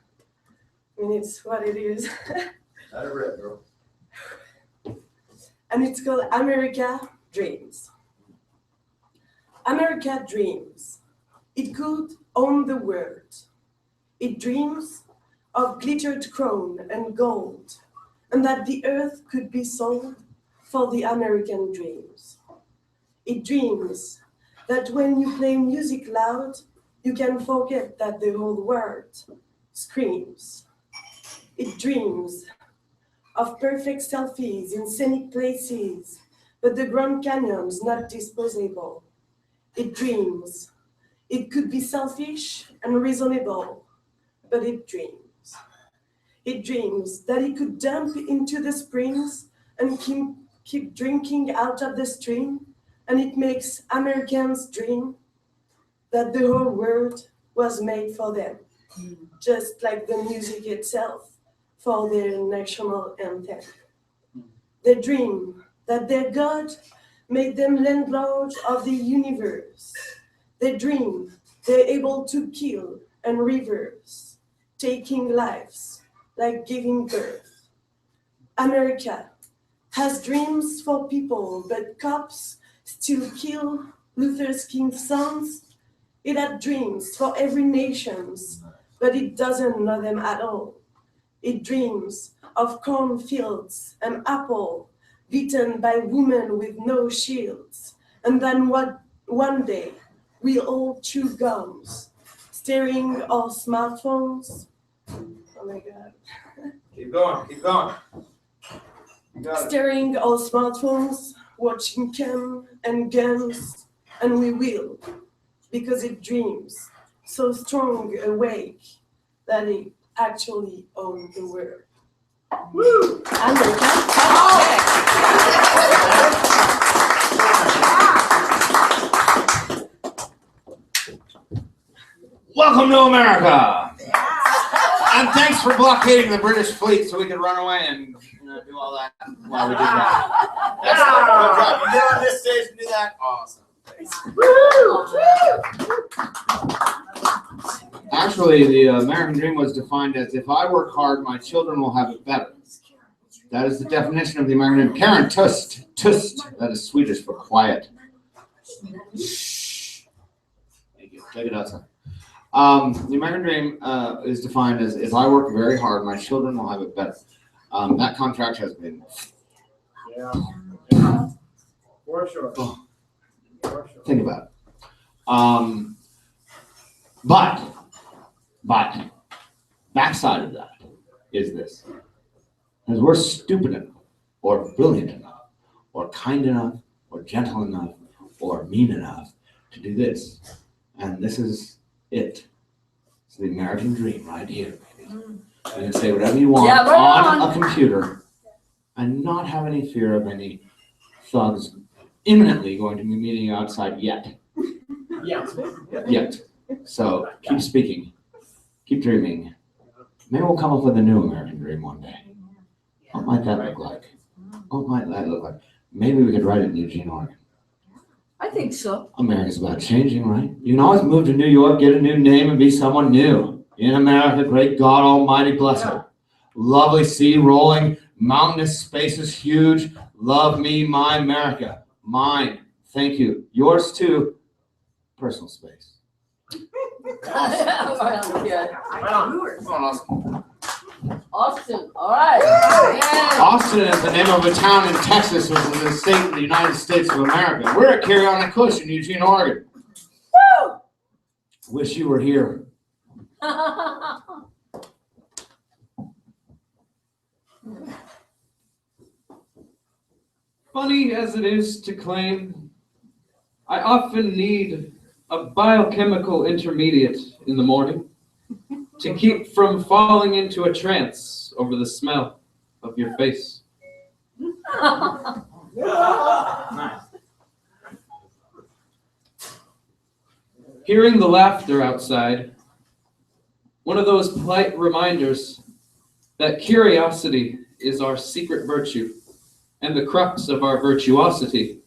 I mean, it's what it is.
Let it rip, girl.
And it's called America Dreams. America dreams. It could own the world. It dreams of glittered crown and gold, and that the earth could be sold for the American dreams. It dreams that when you play music loud, you can forget that the whole world screams. It dreams of perfect selfies in scenic places, but the Grand Canyon's not disposable. It dreams. It could be selfish and reasonable, but it dreams. It dreams that it could dump into the springs and keep drinking out of the stream, and it makes Americans dream that the whole world was made for them, just like the music itself for their national anthem. They dream that their God made them landlords of the universe. They dream they're able to kill and reverse, taking lives like giving birth. America has dreams for people, but cops still kill Luther King's sons. It had dreams for every nation, but it doesn't know them at all. It dreams of cornfields and apple beaten by women with no shields. And then one day we all chew gums, staring our smartphones. Oh my God.
Keep going, keep going. You got it.
Staring our smartphones, watching cam and guns, and we will, because it dreams so strong awake that it actually owns the world. Woo!
Welcome to America! And thanks for blockading the British fleet so we could run away and do all that while we did that. That's good job. You get on this stage and do that? Awesome. Actually, the American dream was defined as, if I work hard, my children will have it better. That is the definition of the American dream. Karen, tust, tust. That is Swedish for quiet. Shh. Thank you. Take it outside. The American dream is defined as, if I work very hard, my children will have it better. That contract has been.
Yeah. For sure.
Oh. Think about it. But backside of that is this. Because we're stupid enough, or brilliant enough, or kind enough, or gentle enough, or mean enough to do this. And this is it. It's the American dream right here. You can say whatever you want on a computer and not have any fear of any thugs imminently going to be meeting you outside yet. Yet. So keep speaking. Keep dreaming. Maybe we'll come up with a new American dream one day. What might that look like? What might that look like? Maybe we could write it in Eugene, Oregon.
I think so.
America's about changing, right? You can always move to New York, get a new name, and be someone new. In America, great God Almighty bless her. Lovely sea rolling, mountainous spaces huge. Love me, my America. Mine. Thank you. Yours too. Personal space.
Austin, all right.
Austin is the name of a town in Texas, which is a state in the United States of America. We're at On At Cush in Eugene, Oregon.
Woo!
Wish you were here.
Funny as it is to claim, I often need a biochemical intermediate in the morning to keep from falling into a trance over the smell of your face.
Nice.
Hearing the laughter outside, one of those polite reminders that curiosity is our secret virtue and the crux of our virtuosity.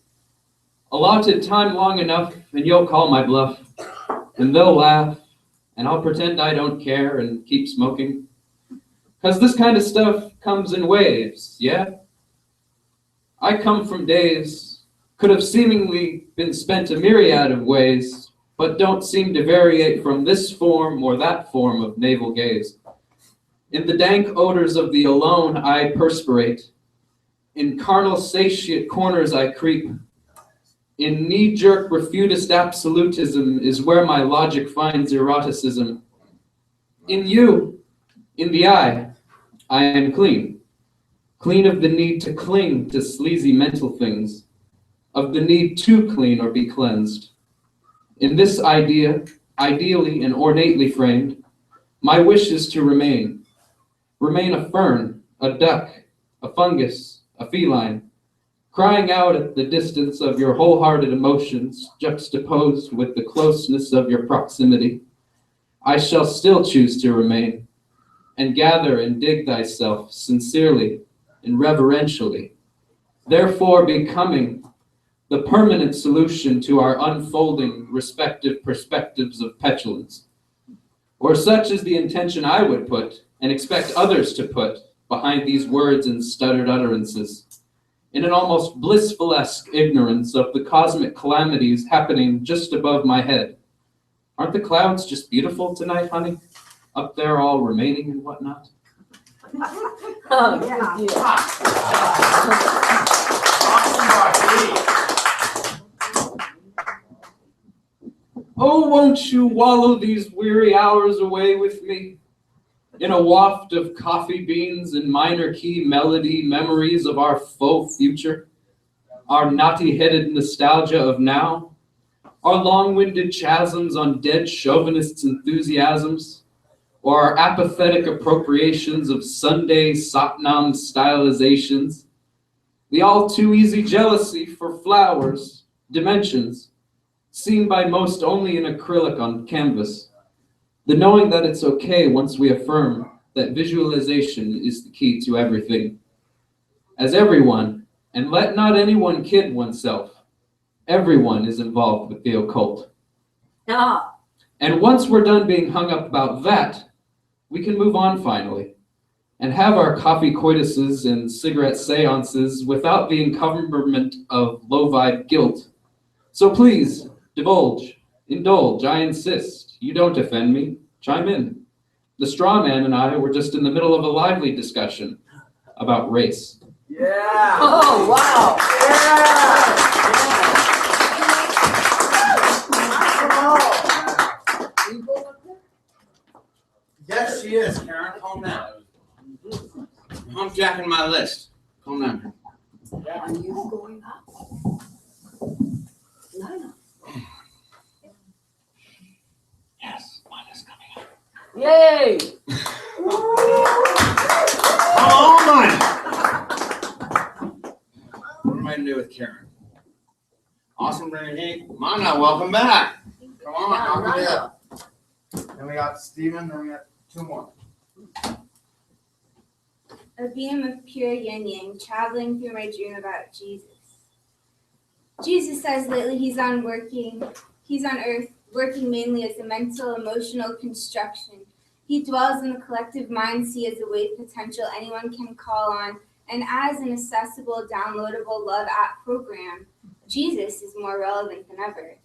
Allotted time long enough and you'll call my bluff, and they'll laugh, and I'll pretend I don't care and keep smoking. 'Cause this kind of stuff comes in waves, yeah? I come from days, could have seemingly been spent a myriad of ways, but don't seem to variate from this form or that form of navel gaze. In the dank odors of the alone I perspirate. In carnal satiate corners I creep. In knee-jerk refutist absolutism is where my logic finds eroticism. In you, in the I am clean. Clean of the need to cling to sleazy mental things, of the need to clean or be cleansed. In this idea, ideally and ornately framed, my wish is to remain a fern, a duck, a fungus, a feline, crying out at the distance of your wholehearted emotions juxtaposed with the closeness of your proximity. I shall still choose to remain and gather and dig thyself sincerely and reverentially, therefore becoming the permanent solution to our unfolding respective perspectives of petulance. Or such is the intention I would put and expect others to put behind these words and stuttered utterances, in an almost blissful-esque ignorance of the cosmic calamities happening just above my head. Aren't the clouds just beautiful tonight, honey? Up there all remaining and whatnot?
Oh,
Oh, won't you wallow these weary hours away with me? In a waft of coffee beans and minor key melody memories of our faux future, our knotty-headed nostalgia of now, our long-winded chasms on dead chauvinists' enthusiasms, or our apathetic appropriations of Sunday Satnam stylizations, the all-too-easy jealousy for flowers, dimensions, seen by most only in acrylic on canvas, the knowing that it's okay once we affirm that visualization is the key to everything. As everyone, and let not anyone kid oneself, everyone is involved with the occult. And once we're done being hung up about that, we can move on finally and have our coffee coituses and cigarette seances without the encumberment of low-vibe guilt. So please, divulge, indulge, I insist. You don't offend me. Chime in. The straw man and I were just in the middle of a lively discussion about race.
Yeah.
Oh, wow.
Yes, she is, Karen. Calm down. I'm jacking my list. Calm down.
Are you going up? No.
Yes, mine is coming up.
Yay!
Come on! What am I going to do with Karen? Awesome, Renee. Mana, welcome back. Come on, knock it up. Then we got Steven, then we got two more.
A beam of pure yin yang traveling through my dream about Jesus. Jesus says lately he's on earth, working mainly as a mental, emotional construction. He dwells in the collective mind, see as a wave potential anyone can call on, and as an accessible, downloadable love app program. Jesus is more relevant than ever.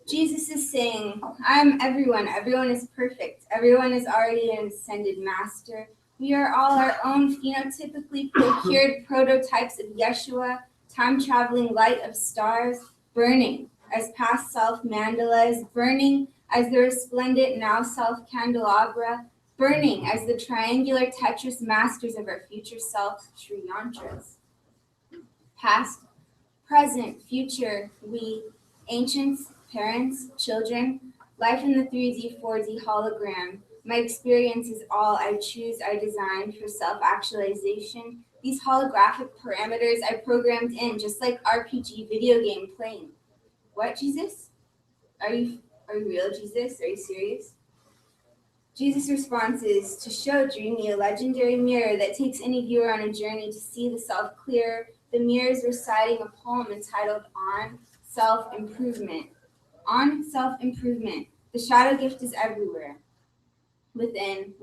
Jesus is saying, I'm everyone. Everyone is perfect. Everyone is already an ascended master. We are all our own phenotypically procured prototypes of Yeshua, time-traveling light of stars, burning as past self mandala is burning as the resplendent now self candelabra, burning as the triangular Tetris masters of our future self Sri Yantras. Past, present, future, we, ancients, parents, children, life in the 3D, 4D hologram. My experience is all I choose, I design for self-actualization. These holographic parameters I programmed in, just like RPG video game playing. What, Jesus? Are you real, Jesus? Are you serious? Jesus' response is to show Dreamy a legendary mirror that takes any viewer on a journey to see the self clearer. The mirror is reciting a poem entitled On Self-Improvement. On self-improvement. The shadow gift is everywhere. Within.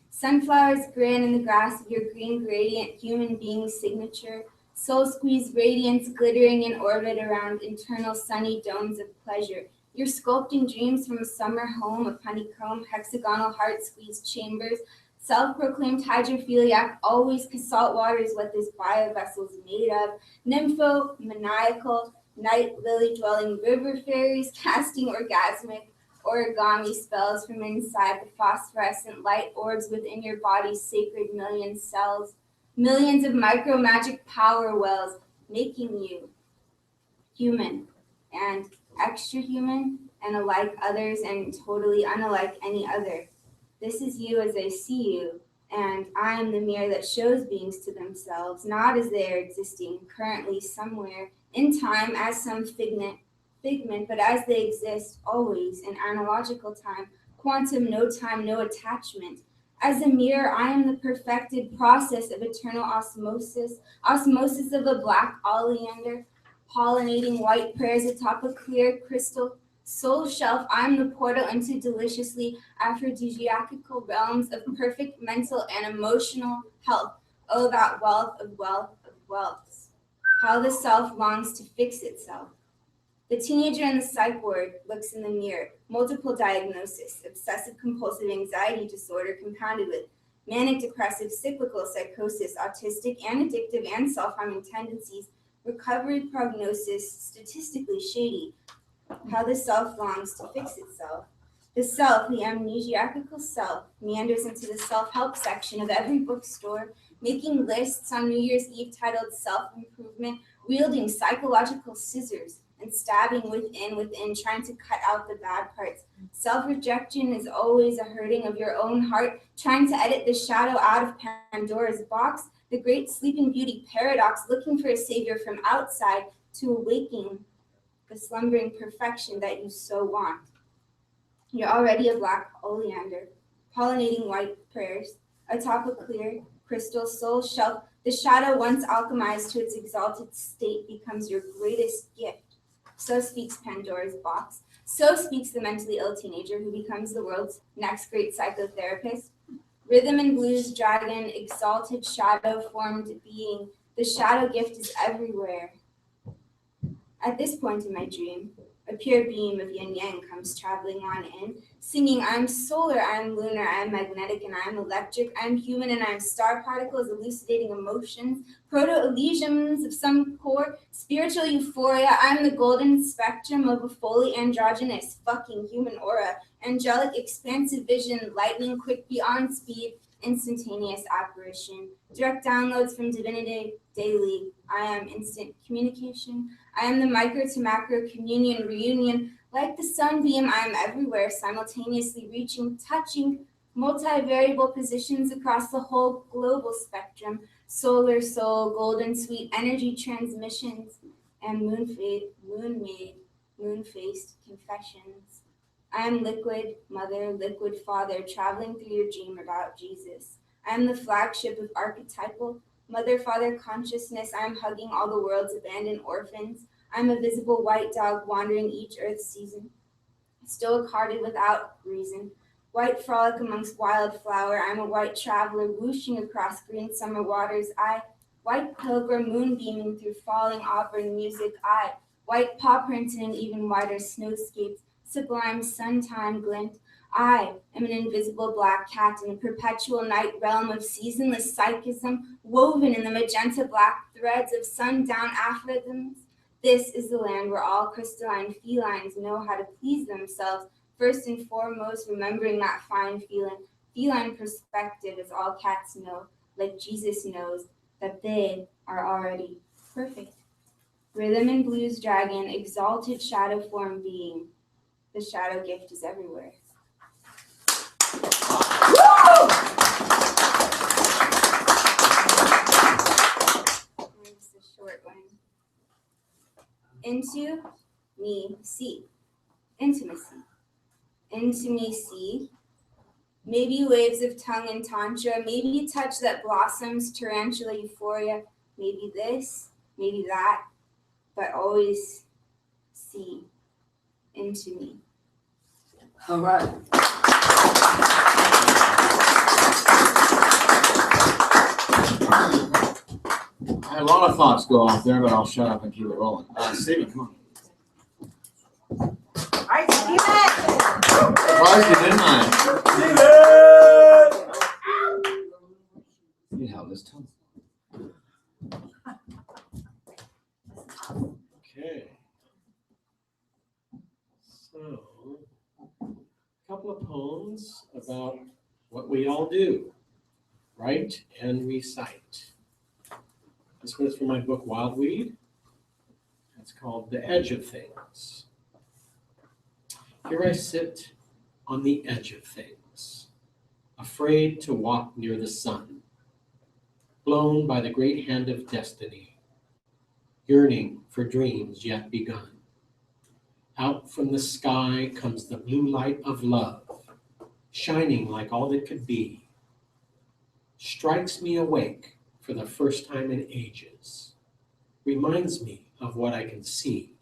Sunflowers grin in the grass of your green gradient human being signature. Soul squeeze radiance glittering in orbit around internal sunny domes of pleasure. You're sculpting dreams from a summer home of honeycomb, hexagonal heart squeezed chambers. Self-proclaimed hydrophiliac, always 'cause salt water is what this bio-vessel's made of. Nymphomaniacal, night lily-dwelling river fairies casting origami spells from inside the phosphorescent light orbs within your body's sacred million cells. Millions of micro-magic power wells making you human and extra human and alike others and totally unlike any other. This is you as I see you, and I am the mirror that shows beings to themselves, not as they are existing currently somewhere in time as some figment, but as they exist always in analogical time, quantum, no time, no attachment. As a mirror, I am the perfected process of eternal osmosis of a black oleander, pollinating white prayers atop a clear crystal soul shelf. I am the portal into deliciously aphrodisiacal realms of perfect mental and emotional health. Oh, that wealth of wealths. How the self longs to fix itself. The teenager in the psych ward looks in the mirror. Multiple diagnosis, obsessive compulsive anxiety disorder compounded with manic depressive cyclical psychosis, autistic and addictive and self-harming tendencies, recovery prognosis statistically shady. How the self longs to fix itself. The self, the amnesiacal self, meanders into the self-help section of every bookstore, making lists on New Year's Eve titled self-improvement, wielding psychological scissors and stabbing within, trying to cut out the bad parts. Self-rejection is always a hurting of your own heart, trying to edit the shadow out of Pandora's box, the great Sleeping Beauty paradox, looking for a savior from outside to awaken the slumbering perfection that you so want. You're already a black oleander, pollinating white prayers, atop a clear crystal soul shelf. The shadow, once alchemized to its exalted state, becomes your greatest gift. So speaks Pandora's box. So speaks the mentally ill teenager who becomes the world's next great psychotherapist. Rhythm and blues dragon, exalted shadow formed being. The shadow gift is everywhere. At this point in my dream, a pure beam of yin yang comes traveling on in, singing, I'm solar, I'm lunar, I'm magnetic, and I'm electric, I'm human, and I'm star particles elucidating emotions, proto-elysiums of some core, spiritual euphoria. I'm the golden spectrum of a fully androgynous fucking human aura, angelic expansive vision, lightning quick beyond speed, instantaneous apparition, direct downloads from divinity daily. I am instant communication. I am the micro to macro communion reunion. Like the sunbeam, I am everywhere, simultaneously reaching, touching multivariable positions across the whole global spectrum. Solar soul, golden sweet energy transmissions, and moon-faced confessions. I am liquid mother, liquid father, traveling through your dream about Jesus. I am the flagship of archetypal mother-father consciousness. I am hugging all the world's abandoned orphans. I'm a visible white dog wandering each earth's season, stoic hearted without reason. White frolic amongst wildflower, I'm a white traveler whooshing across green summer waters. I, white pilgrim moonbeaming through falling auburn music. I, white paw prints in an even wider snowscapes, sublime sun-time glint. I am an invisible black cat in a perpetual night realm of seasonless psychism, woven in the magenta black threads of sundown aphorisms. This is the land where all crystalline felines know how to please themselves, first and foremost remembering that fine feeling. Feline perspective is all cats know, like Jesus knows that they are already perfect. Rhythm and blues dragon, exalted shadow form being. The shadow gift is everywhere. Here's the short one. Into me see. Intimacy. Into me see. Maybe waves of tongue and tantra, maybe touch that blossoms tarantula euphoria, maybe this, maybe that, but always see into me.
All right.
I had a lot of thoughts go off there, but I'll shut up and keep it rolling. Steven, come on.
All right, Steven!
Surprised you didn't mind. You held his tongue.
Okay. So, a couple of poems about what we all do, write and recite. This one is from my book, Wildweed. It's called The Edge of Things. Here I sit on the edge of things, afraid to walk near the sun, blown by the great hand of destiny, yearning for dreams yet begun. Out from the sky comes the blue light of love, shining like all that could be, strikes me awake for the first time in ages, reminds me of what I can see,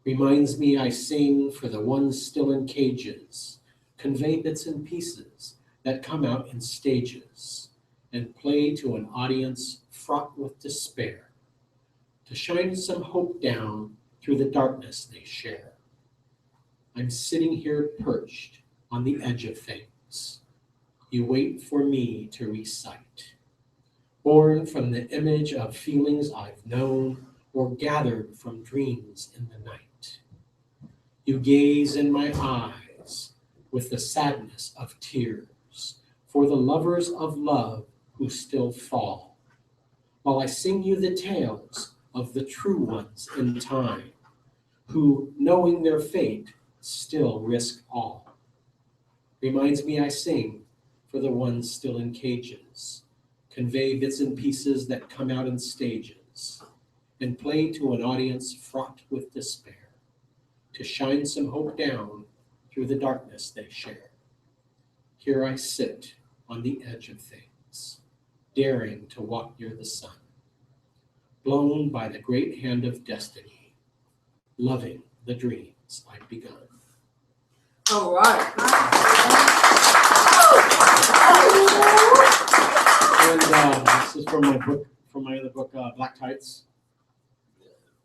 reminds me I sing for the ones still in cages, convey bits and pieces that come out in stages, and play to an audience fraught with despair, to shine some hope down through the darkness they share. I'm sitting here perched on the edge of things. You wait for me to recite. Born from the image of feelings I've known or gathered from dreams in the night. You gaze in my eyes with the sadness of tears for the lovers of love who still fall, while I sing you the tales of the true ones in time, who, knowing their fate, still risk all. Reminds me I sing for the ones still in cages, convey bits and pieces that come out in stages, and play to an audience fraught with despair, to shine some hope down through the darkness they share. Here I sit on the edge of things, daring to walk near the sun, blown by the great hand of destiny, loving the dreams I've begun.
All right.
And this is from my book, from my other book, Black Tights.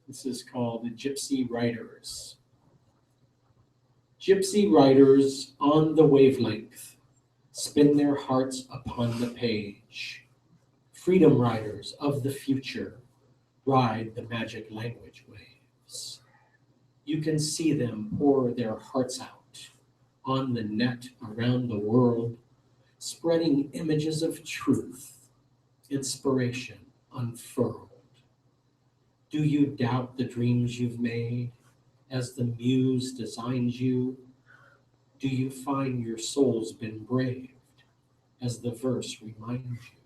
This is called The Gypsy Riders. Gypsy riders on the wavelength spin their hearts upon the page. Freedom riders of the future ride the magic language waves. You can see them pour their hearts out on the net around the world, spreading images of truth, inspiration unfurled. Do you doubt the dreams you've made as the muse designs you? Do you find your soul's been braved as the verse reminds you?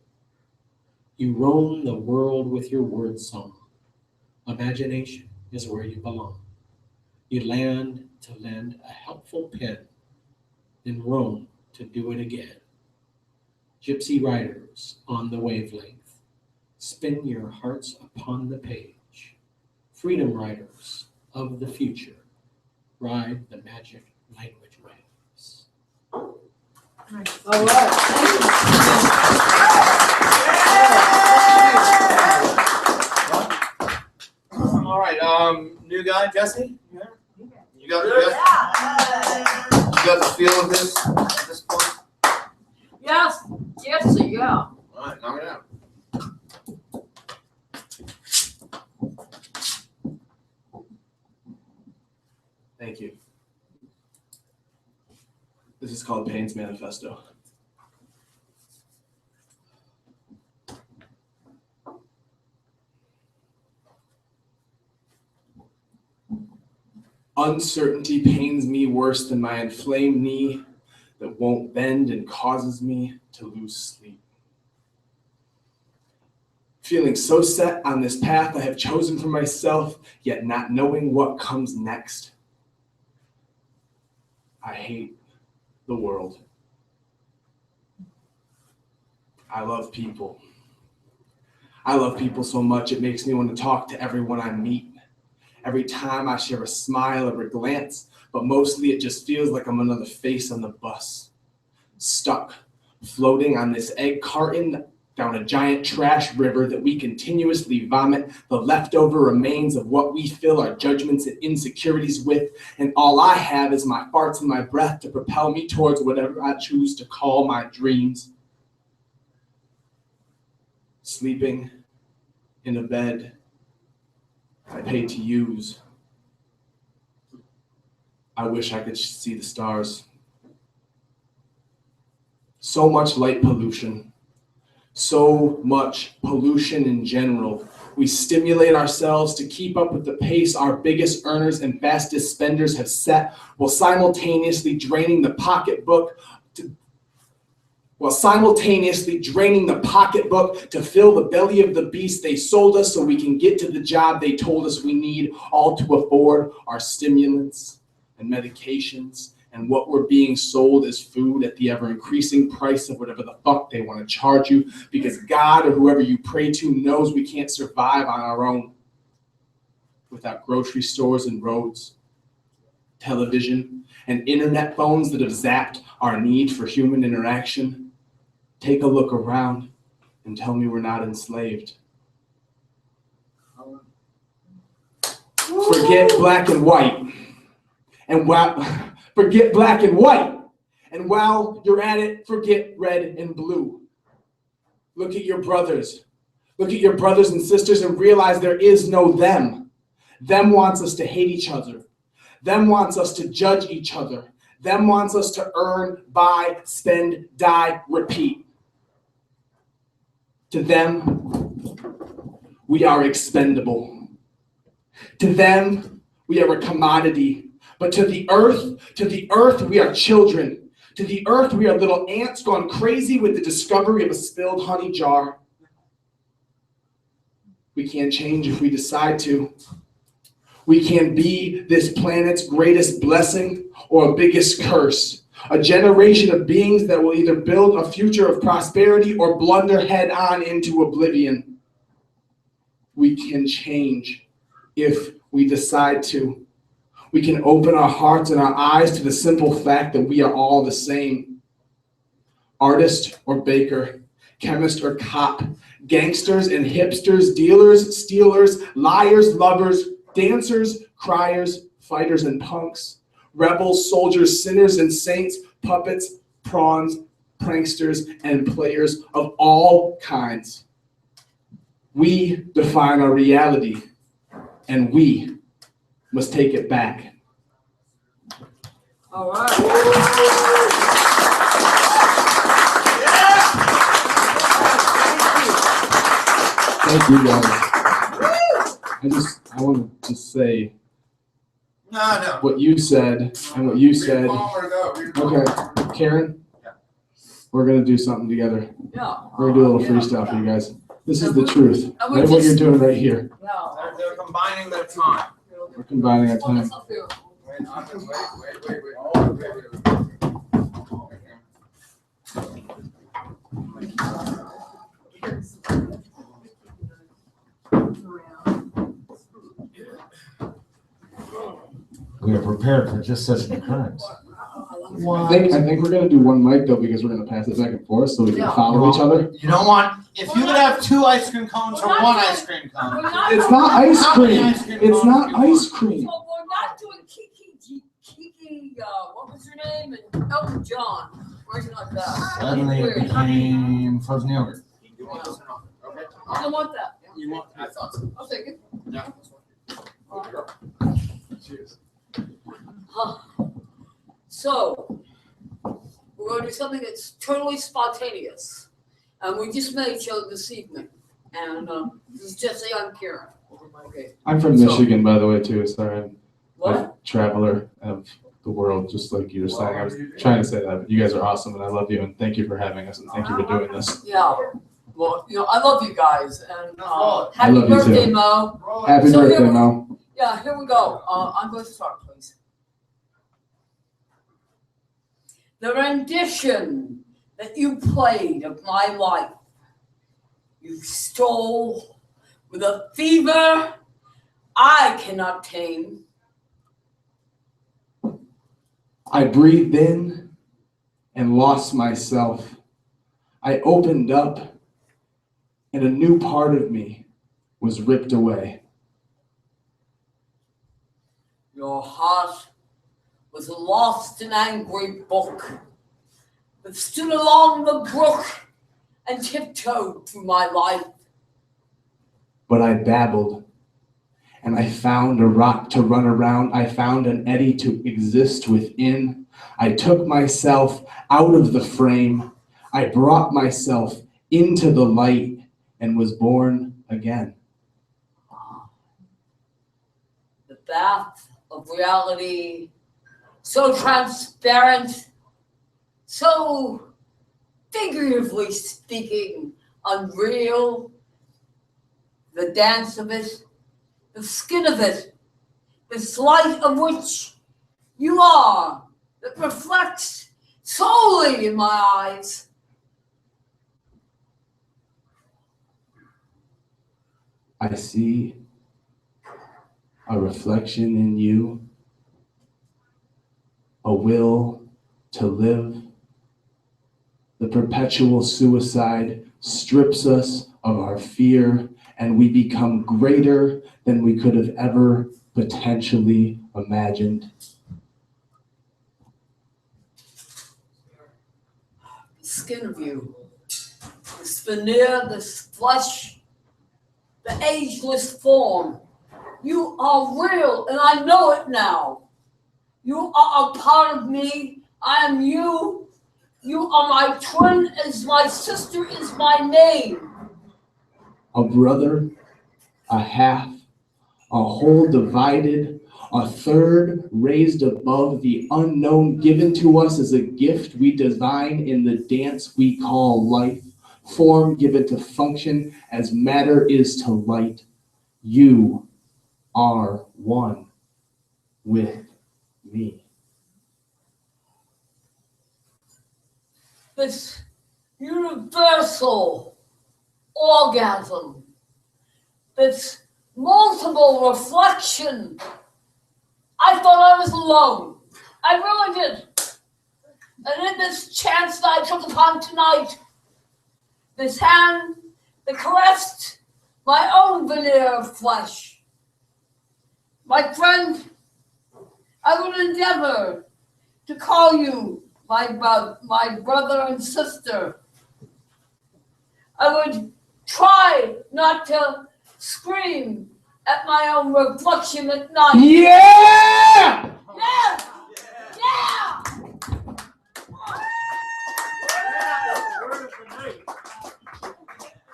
You roam the world with your word song. Imagination is where you belong. You land to lend a helpful pen, then roam to do it again. Gypsy riders on the wavelength, spin your hearts upon the page.
freedom riders of the future, ride the magic language waves.
All right.
All right, new guy, Jesse? You got the feel of this at this point?
Yes, yes, yeah.
All right, knock it out.
Thank you. This is called Payne's Manifesto. Uncertainty pains me worse than my inflamed knee that won't bend and causes me to lose sleep. Feeling so set on this path I have chosen for myself, yet not knowing what comes next. I hate the world. I love people. I love people so much it makes me want to talk to everyone I meet. Every time I share a smile or a glance, but mostly it just feels like I'm another face on the bus. Stuck, floating on this egg carton down a giant trash river that we continuously vomit the leftover remains of what we fill our judgments and insecurities with, and all I have is my farts and my breath to propel me towards whatever I choose to call my dreams. Sleeping in a bed I paid to use. I wish I could see the stars. So much light pollution. So much pollution in general. We stimulate ourselves to keep up with the pace our biggest earners and fastest spenders have set, while simultaneously draining the pocketbook to fill the belly of the beast they sold us so we can get to the job they told us we need, all to afford our stimulants and medications and what we're being sold as food at the ever-increasing price of whatever the fuck they want to charge you, because God or whoever you pray to knows we can't survive on our own without grocery stores and roads, television, and internet phones that have zapped our need for human interaction. Take a look around and tell me we're not enslaved. Forget black and white. Forget black and white. And while you're at it, forget red and blue. Look at your brothers. Look at your brothers and sisters and realize there is no them. Them wants us to hate each other. Them wants us to judge each other. Them wants us to earn, buy, spend, die, repeat. To them, we are expendable. To them, we are a commodity. But to the earth, we are children. To the earth, we are little ants gone crazy with the discovery of a spilled honey jar. We can't change if we decide to. We can be this planet's greatest blessing or biggest curse. A generation of beings that will either build a future of prosperity or blunder head on into oblivion. We can change if we decide to. We can open our hearts and our eyes to the simple fact that we are all the same. Artist or baker, chemist or cop, gangsters and hipsters, dealers, stealers, liars, lovers, dancers, criers, fighters and punks, rebels, soldiers, sinners and saints, puppets, prawns, pranksters, and players of all kinds. We define our reality, and we must take it back.
All right.
Thank you guys. I want to say what you said and what you said. Okay, Karen, we're gonna do something together.
Yeah.
We're gonna do a little freestyle for you guys. This is the truth. Right, what you're doing right here.
They're combining their time.
We're combining our time.
we are prepared for just such an occurrence.
I think we're gonna do one mic though because we're gonna pass it back and forth so we can follow each other.
You don't want, if you could have 2 ice cream cones or 1 ice cream cone.
It's not ice cream. It's not ice cream.
So we're not doing Kiki, what was her name? And Elton John. Or anything like that.
Suddenly it became frozen yogurt.
I don't want that.
You want? I thought so.
I'll take it.
Yeah.
Cheers.
So, we're going to do something that's totally spontaneous. And we just met each other this evening. And this is Jesse, I'm Karen. Okay.
I'm from Michigan, by the way, too. Sorry, I'm a
What?
traveler of the world, just like you were saying. I was trying to say that, but you guys are awesome, and I love you, and thank you for having us, and thank you for doing this.
Yeah. Well, I love you guys. And
I
happy
love you
birthday,
too.
Mo.
Happy
So
birthday,
here we-
Mo.
Yeah, here we go. I'm going to start, please. The rendition that you played of my life, you stole with a fever I cannot tame.
I breathed in and lost myself. I opened up, and a new part of me was ripped away.
Your heart was a lost and angry book that stood along the brook and tiptoed through my life.
But I babbled, and I found a rock to run around. I found an eddy to exist within. I took myself out of the frame. I brought myself into the light and was born again.
The bath of reality, so transparent, so figuratively speaking, unreal. The dance of it, the skin of it, this light of which you are, that reflects solely in my eyes.
I see a reflection in you, a will to live. The perpetual suicide strips us of our fear, and we become greater than we could have ever potentially imagined.
The skin of you, this veneer, this flesh, the ageless form. You are real, and I know it now. You are a part of me. I am you. You are my twin, as my sister is my name.
A brother, a half, a whole divided, a third raised above the unknown, given to us as a gift we design in the dance we call life, form given to function as matter is to light. You are one with me.
This universal orgasm, this multiple reflection. I thought I was alone. I really did. And in this chance that I took upon tonight, this hand that caressed my own veneer of flesh. My friend, I would endeavor to call you my brother and sister. I would try not to scream at my own reflection at night.
Yeah!
Yeah! Yeah!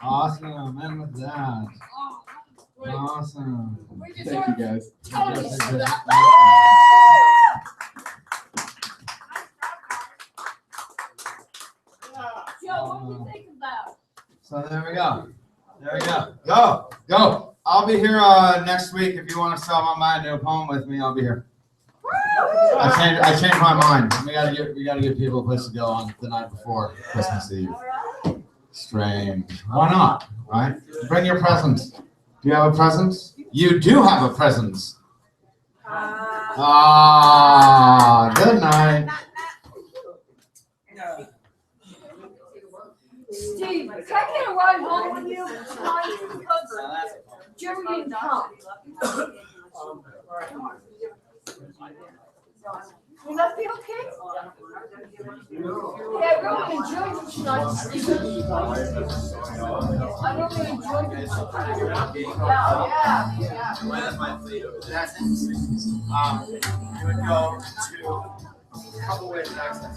Awesome, and with that. Awesome.
Thank you, guys.
Joe, what do you think about?
So there we go. There we go. Go. I'll be here next week. If you want to sell my mind to a poem with me, I'll be here. I changed my mind. We gotta give people a place to go on the night before Christmas Eve. Strange. Why not? Right? Bring your presents. Do you have a present? You do have a present.
Ah, good night.
Steve, can I get a ride home with you tonight? Because Jeremy didn't come. Will that be okay? Yeah, I really enjoyed it tonight, Steve. I really enjoyed it. Yeah.
That's my fleet over there. That's interesting. You would go to a couple ways of access.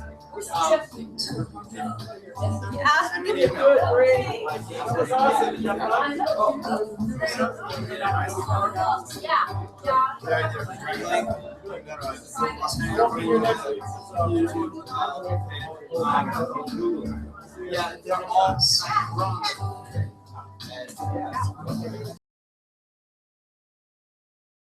Yeah, they're all run.